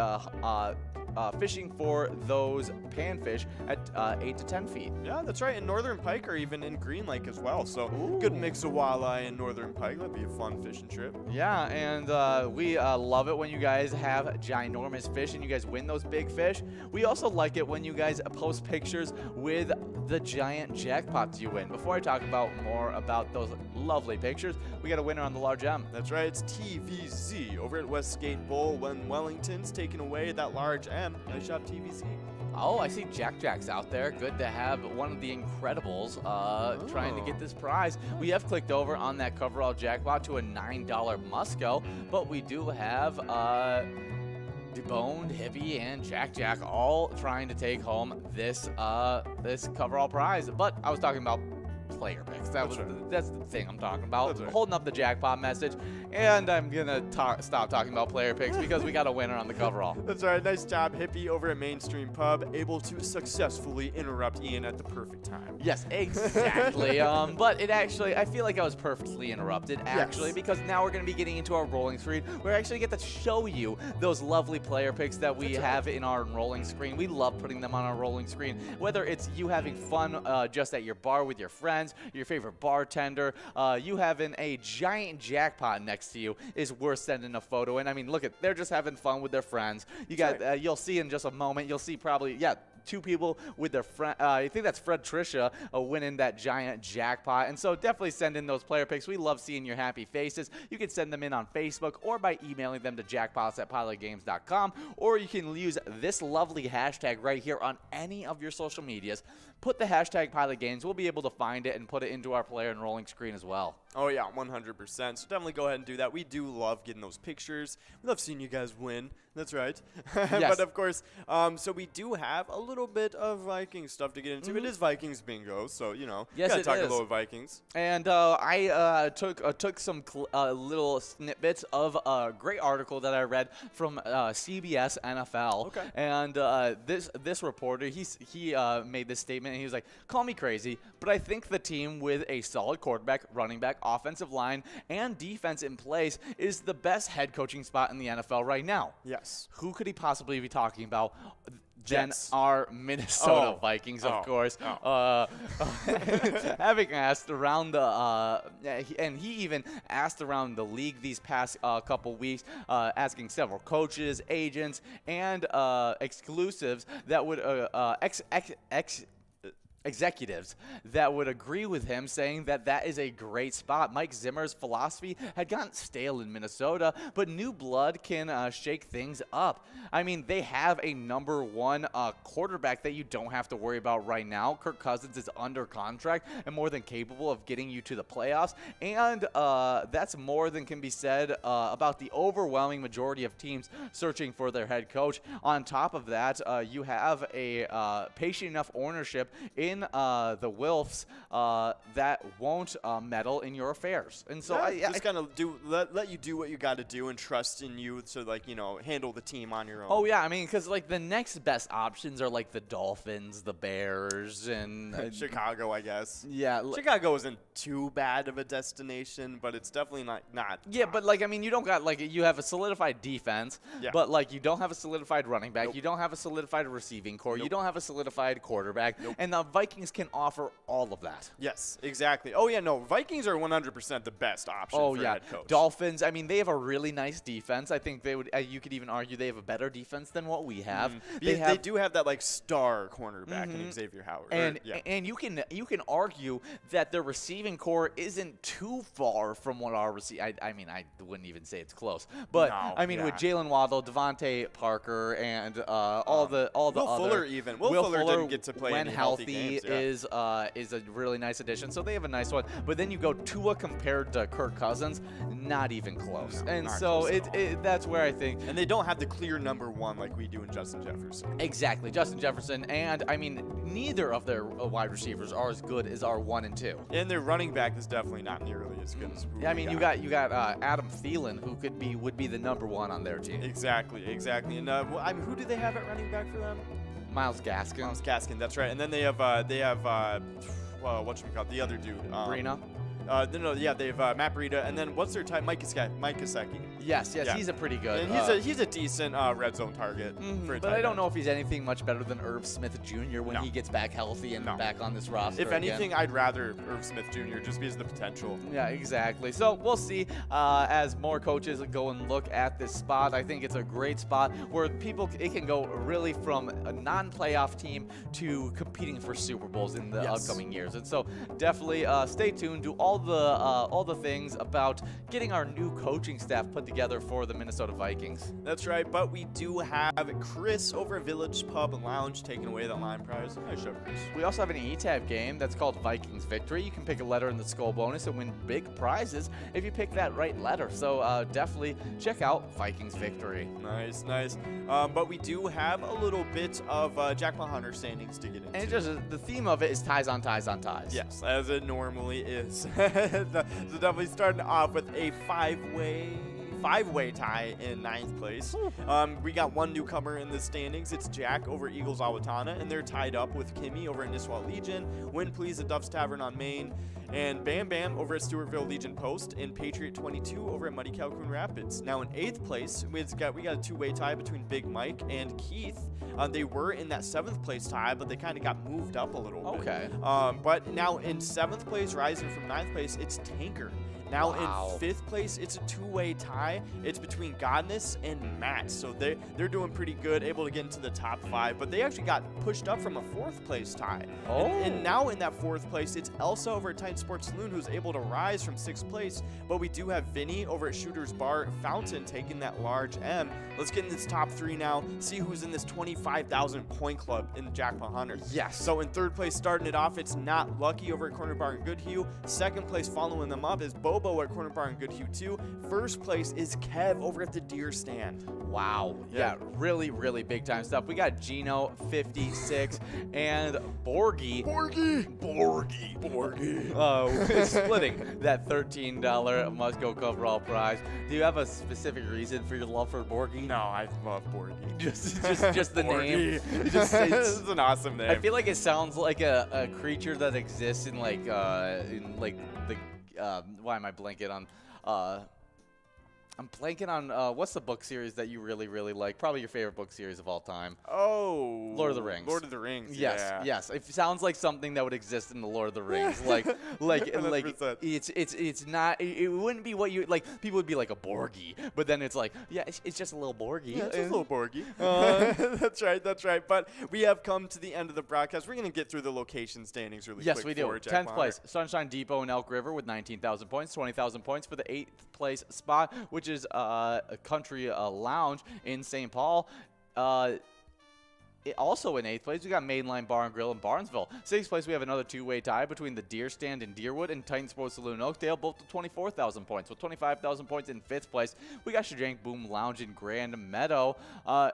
[SPEAKER 3] fishing for those panfish at 8 to 10 feet.
[SPEAKER 2] Yeah, that's right. And northern pike are even in Green Lake as well. So good mix of walleye and northern pike. That'd be a fun fishing trip.
[SPEAKER 3] Yeah, and we love it when you guys have ginormous fish and you guys win those big fish. We also like it when you guys post pictures with the giant jackpots you win. Before I talk about more about those lovely pictures, we got a winner on the large M.
[SPEAKER 2] That's right. It's TVZ over at Westgate Bowl when Wellington's taking away that large M. Nice job, TVZ.
[SPEAKER 3] Oh, I see Jack's out there. Good to have one of the Incredibles trying to get this prize. We have clicked over on that coverall jackpot to a $9 Musco, but we do have Deboned, Hippie, and Jack all trying to take home this this coverall prize. But I was talking about player picks.
[SPEAKER 2] That's
[SPEAKER 3] That's the thing I'm talking about.
[SPEAKER 2] That's right.
[SPEAKER 3] Holding up the jackpot message, and I'm gonna stop talking about player picks because we got a winner on the coverall.
[SPEAKER 2] That's right. Nice job, Hippie, over at Mainstream Pub, able to successfully interrupt Ian at the perfect time.
[SPEAKER 3] Yes, exactly. But it actually, I feel like I was perfectly interrupted, actually,
[SPEAKER 2] Yes.
[SPEAKER 3] because now we're going to be getting into our rolling screen. We actually get to show you those lovely player picks that we have in our rolling screen. We love putting them on our rolling screen, whether it's you having fun just at your bar with your friends, your favorite bartender, you having a giant jackpot next to you is worth sending a photo in. I mean, look at, they're just having fun with their friends. You got, you'll see in just a moment, you'll see probably, two people with their friend. I think that's Fred Trisha winning that giant jackpot. And so definitely send in those player picks. We love seeing your happy faces. You can send them in on Facebook or by emailing them to jackpots@pilotgames.com, or you can use this lovely hashtag right here on any of your social medias. Put the hashtag PilotGames. We'll be able to find it and put it into our player and rolling screen as well.
[SPEAKER 2] Oh, yeah, 100%. So definitely go ahead and do that. We do love getting those pictures. We love seeing you guys win. That's right. But, of course, so we do have a little bit of Vikings stuff to get into. It is Vikings bingo, so, you know,
[SPEAKER 3] yes,
[SPEAKER 2] gotta
[SPEAKER 3] it
[SPEAKER 2] talk
[SPEAKER 3] is.
[SPEAKER 2] a little Vikings.
[SPEAKER 3] And I took some little snippets of a great article that I read from CBS NFL.
[SPEAKER 2] Okay.
[SPEAKER 3] And this reporter, he made this statement, and he was like, "Call me crazy, but I think the team with a solid quarterback, running back, offensive line, and defense in place is the best head coaching spot in the NFL right now."
[SPEAKER 2] Yes.
[SPEAKER 3] Who could he possibly be talking about?
[SPEAKER 2] Jets.
[SPEAKER 3] Then our Minnesota Vikings, of course. Having asked around the, and he even asked around the league these past couple weeks, asking several coaches, agents, and exclusives that would executives that would agree with him, saying that that is a great spot. Mike Zimmer's philosophy had gotten stale in Minnesota, but new blood can shake things up. I mean, they have a number one quarterback that you don't have to worry about right now. Kirk Cousins is under contract and more than capable of getting you to the playoffs, and that's more than can be said about the overwhelming majority of teams searching for their head coach. On top of that, you have a patient enough ownership in the Wilfs that won't meddle in your affairs. And so
[SPEAKER 2] just kind of let you do what you got to do and trust in you to, like, you know, handle the team on your own.
[SPEAKER 3] Oh, yeah. I mean, because, like, the next best options are, like, the Dolphins, the Bears, and
[SPEAKER 2] Chicago, I guess.
[SPEAKER 3] Yeah.
[SPEAKER 2] Chicago isn't too bad of a destination, but it's definitely not.
[SPEAKER 3] Yeah, but, like, I mean, you don't got, like, you have a solidified defense, but, like, you don't have a solidified running back. You don't have a solidified receiving core. You don't have a solidified quarterback. And the Vikings can offer all of that.
[SPEAKER 2] Yes, exactly. Oh, yeah, no, Vikings are 100% the best option for a head coach.
[SPEAKER 3] Dolphins, I mean, they have a really nice defense. I think they would, you could even argue they have a better defense than what we have.
[SPEAKER 2] They do have that, like, star cornerback in Xavier Howard.
[SPEAKER 3] And you can argue that their receiving core isn't too far from what our I mean, I wouldn't even say it's close. But, I mean, with Jalen Waddle, Devontae Parker, and all the
[SPEAKER 2] Will
[SPEAKER 3] other.
[SPEAKER 2] Fuller even. Will Fuller didn't get to play
[SPEAKER 3] when
[SPEAKER 2] any
[SPEAKER 3] healthy
[SPEAKER 2] games,
[SPEAKER 3] is a really nice addition. So they have a nice one. But then you go Tua compared to Kirk Cousins, not even close.
[SPEAKER 2] No,
[SPEAKER 3] and so that's where I think.
[SPEAKER 2] And they don't have the clear number one like we do in Justin Jefferson.
[SPEAKER 3] Exactly, Justin Jefferson, and I mean neither of their wide receivers are as good as our 1 and 2.
[SPEAKER 2] And their running back is definitely not nearly as good as who
[SPEAKER 3] I mean, you got Adam Thielen, who would be the number 1 on their team.
[SPEAKER 2] Exactly. And I mean, who do they have at running back for them?
[SPEAKER 3] Myles Gaskin.
[SPEAKER 2] That's right. And then they have whatchamacallit, the other dude.
[SPEAKER 3] Breena.
[SPEAKER 2] They have Matt Breida, and then what's their type? Mike Gesicki.
[SPEAKER 3] Yes, he's a pretty good.
[SPEAKER 2] And he's a decent red zone target.
[SPEAKER 3] But I don't know if he's anything much better than Irv Smith Jr. when he gets back healthy and back on this roster.
[SPEAKER 2] If anything, I'd rather Irv Smith Jr. just because of the potential.
[SPEAKER 3] Yeah, exactly. So we'll see as more coaches go and look at this spot. I think it's a great spot where it can go really from a non-playoff team to competing for Super Bowls in the upcoming years. And so definitely stay tuned. Do all all the things about getting our new coaching staff put together for the Minnesota Vikings.
[SPEAKER 2] That's right, but we do have Chris over at Village Pub and Lounge taking away that line prize. Nice job, Chris.
[SPEAKER 3] We also have an E-Tab game that's called Vikings Victory. You can pick a letter in the Skull bonus and win big prizes if you pick that right letter. So definitely check out Vikings Victory.
[SPEAKER 2] Nice, nice. But we do have a little bit of Jackpot Hunter standings to get into.
[SPEAKER 3] And it just the theme of it is ties on ties on ties.
[SPEAKER 2] Yes, as it normally is. So definitely starting off with a five-way tie in 9th place. We got one newcomer in the standings. It's Jack over Eagles Awatana, and they're tied up with Kimmy over at Nisswa Legion, Win Please at Duff's Tavern on Main, and Bam Bam over at Stewartville Legion Post, and Patriot 22 over at Muddy Coon Rapids. Now in 8th place, we got a two-way tie between Big Mike and Keith. They were in that 7th place tie, but they kind of got moved up a little bit.
[SPEAKER 3] Okay.
[SPEAKER 2] But now in 7th place, rising from 9th place, it's Tanker. Now
[SPEAKER 3] Wow.
[SPEAKER 2] in 5th place, it's a two-way tie. It's between Godness and Matt. So they're doing pretty good, able to get into the top 5. But they actually got pushed up from a 4th place tie.
[SPEAKER 3] Oh.
[SPEAKER 2] And now in that 4th place, it's Elsa over at Titan Sports Saloon who's able to rise from 6th place. But we do have Vinny over at Shooter's Bar Fountain taking that large M. Let's get in this top 3 now. See who's in this 25,000 point club in the Jackpot Hunter.
[SPEAKER 3] Yes.
[SPEAKER 2] So in 3rd place, starting it off, it's Not Lucky over at Corner Bar and Goodhue. 2nd place, following them up, is Bobo at Corner Bar and Goodhue 2. 1st place is Kev over at the Deer Stand.
[SPEAKER 3] Wow. Yeah, really, really big time stuff. We got Gino 56 and Borgie. Splitting that $13 must-go coverall prize. Do you have a specific reason for your love for Borgie?
[SPEAKER 2] No, I love Borgie.
[SPEAKER 3] Just the name. It just,
[SPEAKER 2] It's an awesome name.
[SPEAKER 3] I feel like it sounds like a creature that exists in like the why am I blanking on I'm blanking on what's the book series that you really, really like? Probably your favorite book series of all time.
[SPEAKER 2] Oh,
[SPEAKER 3] Lord of the Rings.
[SPEAKER 2] Lord of the Rings.
[SPEAKER 3] Yes,
[SPEAKER 2] yeah.
[SPEAKER 3] yes. It sounds like something that would exist in the Lord of the Rings. like
[SPEAKER 2] 100%.
[SPEAKER 3] it's not. It wouldn't be what you like. People would be like a Borgie, but then it's like, yeah, it's just a little Borgie.
[SPEAKER 2] Yeah, it's just a little Borgie. That's right, that's right. But we have come to the end of the broadcast. We're going to get through the location standings really quick.
[SPEAKER 3] Yes, we do.
[SPEAKER 2] for
[SPEAKER 3] 10th place, Sunshine Depot in Elk River with 19,000 points, 20,000 points for the 8th place spot, which is a Country Lounge in St. Paul. Also in 8th place, we got Mainline Bar and Grill in Barnesville. 6th place, we have another two-way tie between the Deer Stand in Deerwood and Titan Sports Saloon in Oakdale, both with 24,000 points. With 25,000 points in 5th place, we got Shajank Boom Lounge in Grand Meadow.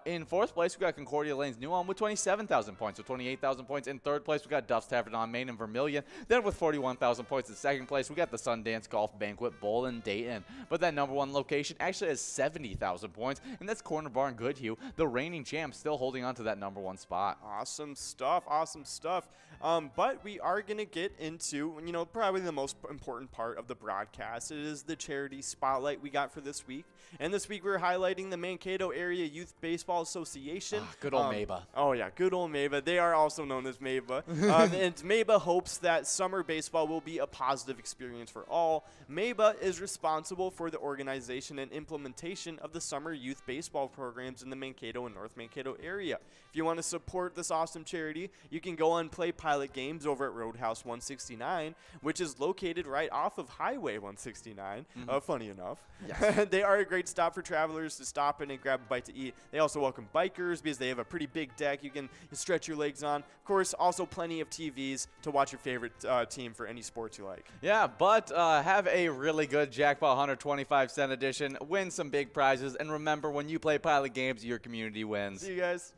[SPEAKER 3] In 4th place, we got Concordia Lanes New Ulm with 27,000 points. With 28,000 points in 3rd place, we got Duff's Tavern on Main in Vermilion. Then with 41,000 points in 2nd place, we got the Sundance Golf Banquet Bowl in Dayton. But that number 1 location actually has 70,000 points, and that's Corner Bar in Goodhue, the reigning champ, still holding on to that number 1 spot.
[SPEAKER 2] Awesome stuff, awesome stuff. But we are going to get into, probably the most important part of the broadcast. It is the charity spotlight we got for this week. And this week we're highlighting the Mankato Area Youth Baseball Association.
[SPEAKER 3] Good old Maba.
[SPEAKER 2] Oh, yeah, good old Maba. They are also known as Maba. And Maba hopes that summer baseball will be a positive experience for all. Maba is responsible for the organization and implementation of the summer youth baseball programs in the Mankato and North Mankato area. If you want to support this awesome charity, you can go and play pilot games over at Roadhouse 169, which is located right off of Highway 169. Funny enough. Yes. They are a great stop for travelers to stop in and grab a bite to eat. They also welcome bikers because they have a pretty big deck you can stretch your legs on. Of course, also plenty of TVs to watch your favorite team for any sports you like.
[SPEAKER 3] Yeah, but have a really good Jackpot Hunter 25-cent edition. Win some big prizes. And remember, when you play pilot games, your community wins.
[SPEAKER 2] See you guys.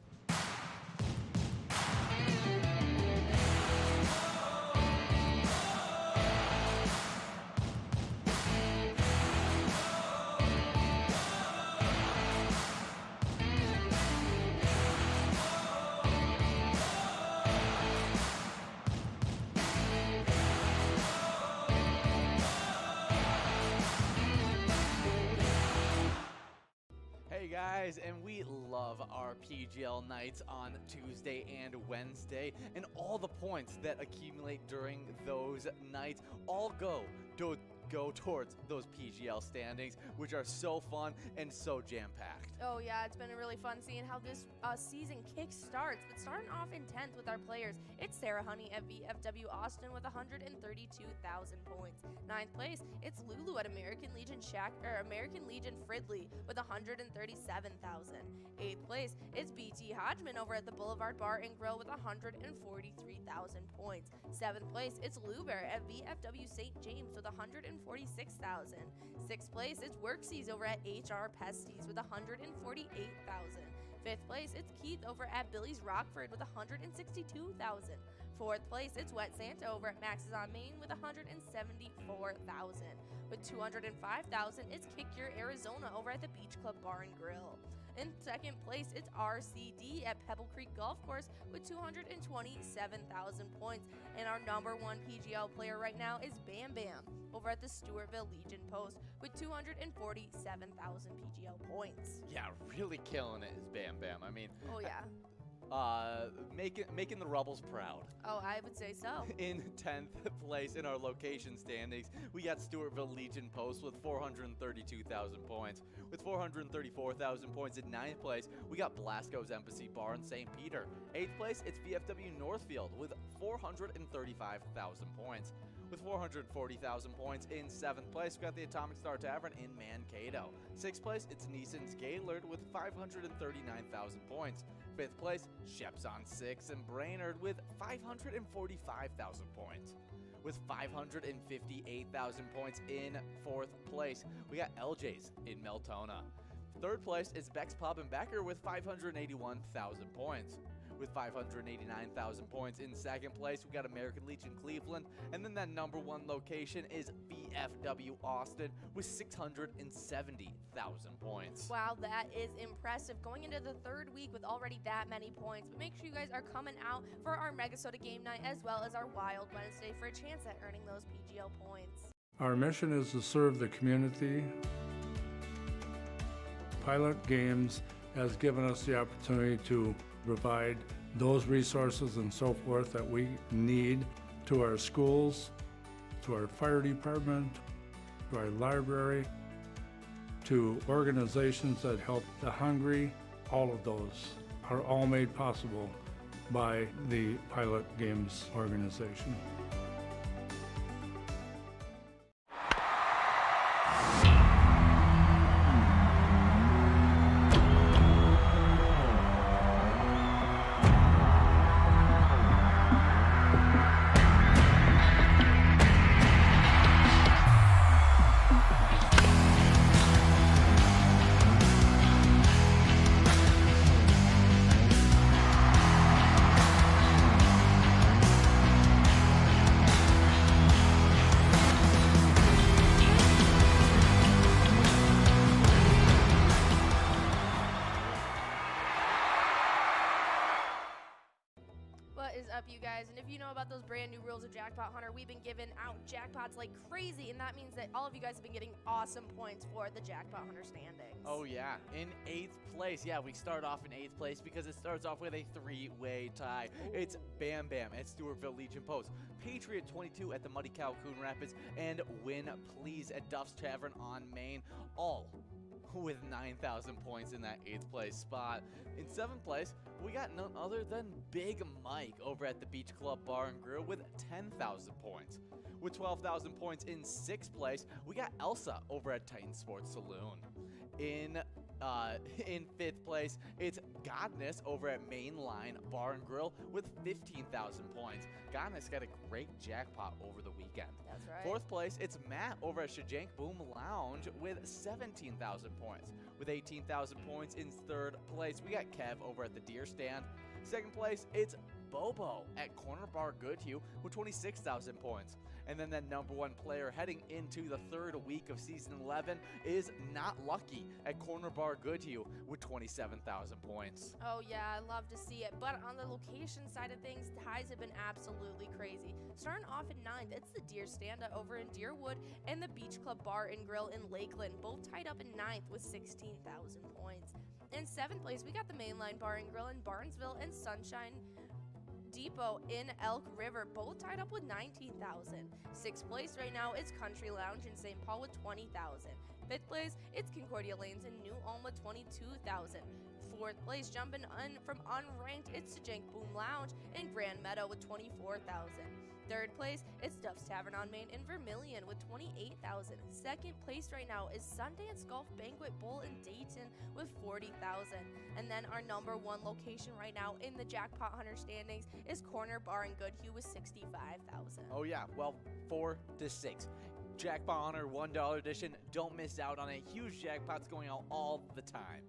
[SPEAKER 3] Hey guys, and we love our PGL nights on Tuesday and Wednesday, and all the points that accumulate during those nights all go go towards those PGL standings, which are so fun and so jam-packed.
[SPEAKER 1] Oh yeah, it's been really fun seeing how this season kick starts. But starting off in 10th with our players, it's Sarah Honey at VFW Austin with 132,000 points. 9th place, it's Lulu at American Legion Fridley with 137,000. 8th place, it's BT Hodgman over at the Boulevard Bar and Grill with 143,000 points. 7th place, it's Lou Bear at VFW St. James with 146,000. 6th place, it's Worksies over at HR Pesties with 148,000. 5th place, it's Keith over at Billy's Rockford with 162,000. 4th place, it's Wet Santa over at Max's on Main with 174,000. With 205,000, it's Kick Your Arizona over at the Beach Club Bar and Grill. In 2nd place, it's RCD at Pebble Creek Golf Course with 227,000 points. And our number 1 PGL player right now is Bam Bam over at the Stewartville Legion Post with 247,000 PGL points.
[SPEAKER 3] Yeah, really killing it is Bam Bam. I mean,
[SPEAKER 1] oh yeah.
[SPEAKER 3] Making the Rebels proud.
[SPEAKER 1] Oh, I would say so.
[SPEAKER 3] In 10th place in our location standings, we got Stewartville Legion Post with 432,000 points. With 434,000 points in 9th place, we got Blasco's Embassy Bar in St. Peter. 8th place, it's VFW Northfield with 435,000 points. With 440,000 points in 7th place, we got the Atomic Star Tavern in Mankato. 6th place, it's Neeson's Gaylord with 539,000 points. 5th place, Sheps on 6 and Brainerd with 545,000 points. With 558,000 points in 4th place, we got LJ's in Meltona. 3rd place is Beck's Pub and Becker with 581,000 points. With 589,000 points in 2nd place, we got American Legion Cleveland, and then that number 1 location is VFW Austin with 670,000 points.
[SPEAKER 1] Wow, that is impressive. Going into the 3rd week with already that many points, but make sure you guys are coming out for our MegaSota game night as well as our Wild Wednesday for a chance at earning those PGL points.
[SPEAKER 4] Our mission is to serve the community. Pilot Games has given us the opportunity to provide those resources and so forth that we need to our schools, to our fire department, to our library, to organizations that help the hungry. All of those are all made possible by the Pilot Games organization.
[SPEAKER 1] Up, you guys, and if you know about those brand new rules of Jackpot Hunter, we've been giving out jackpots like crazy, and that means that all of you guys have been getting awesome points for the Jackpot Hunter standings.
[SPEAKER 3] Oh yeah, in 8th place. Yeah, we start off in 8th place because it starts off with a 3-way tie. Ooh. It's Bam Bam at Stewartville Legion Post, Patriot 22 at the Muddy Cow Coon Rapids, and Win Please at Duff's Tavern on Main, all with 9,000 points in that 8th place spot. In 7th place, we got none other than Big Mike over at the Beach Club Bar and Grill with 10,000 points. With 12,000 points in 6th place, we got Elsa over at Titan Sports Saloon. In 5th place, it's Godness over at Mainline Bar and Grill with 15,000 points. Godness got a great jackpot over the weekend.
[SPEAKER 1] That's right.
[SPEAKER 3] 4th place, it's Matt over at Shajank Boom Lounge with 17,000 points. With 18,000 points in 3rd place, we got Kev over at the Deer Stand. 2nd place, it's Bobo at Corner Bar Goodhue with 26,000 points. And then that number 1 player heading into the 3rd week of Season 11 is Not Lucky at Corner Bar Goodhue with 27,000 points.
[SPEAKER 1] Oh yeah, I love to see it. But on the location side of things, ties have been absolutely crazy. Starting off in 9th, it's the Deer Stand over in Deerwood and the Beach Club Bar and Grill in Lakeland, both tied up in 9th with 16,000 points. In 7th place, we got the Mainline Bar and Grill in Barnesville and Sunshine Depot in Elk River, both tied up with 19,000. Sixth place right now is Country Lounge in St. Paul with 20,000. Fifth place, it's Concordia Lanes in New Ulm with 22,000. Fourth place, jumping from unranked, it's the Jank Boom Lounge in Grand Meadow with 24,000. Third place, it's Duff's Tavern on Main in Vermilion with 28,000. Second place right now is Sundance Golf Banquet Bowl in Dayton with 40,000. And then our number one location right now in the Jackpot Hunter standings is Corner Bar in Goodhue with 65,000.
[SPEAKER 3] Oh yeah, well, 4 to 6. Jackpot Hunter $1 edition. Don't miss out on it. Huge jackpots going out all the time.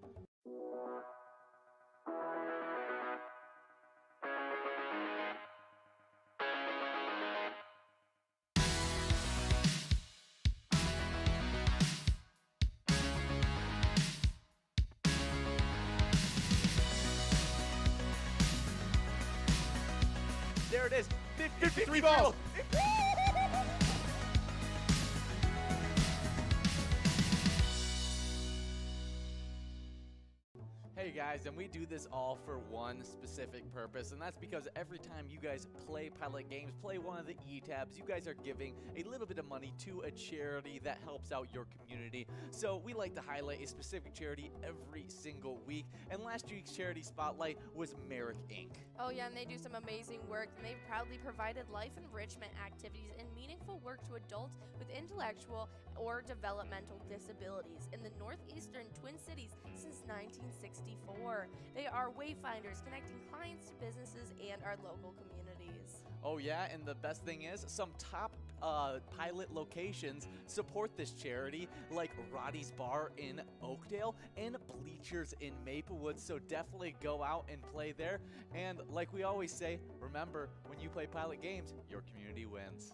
[SPEAKER 3] There it is. 53 balls. Hey guys, and we do this all for one specific purpose, and that's because every time you guys play Pilot Games, play one of the E-tabs, you guys are giving a little bit of money to a charity that helps out your community. So we like to highlight a specific charity every single week, and last week's charity spotlight was Merrick Inc.
[SPEAKER 1] Oh yeah, and they do some amazing work, and they've proudly provided life enrichment activities and meaningful work to adults with intellectual or developmental disabilities in the northeastern Twin Cities since 1964. They are wayfinders connecting clients to businesses and our local communities.
[SPEAKER 3] Oh yeah, and the best thing is some top pilot locations support this charity, like Roddy's Bar in Oakdale and Bleachers in Maplewood, so definitely go out and play there. And like we always say, remember, when you play Pilot Games, your community wins.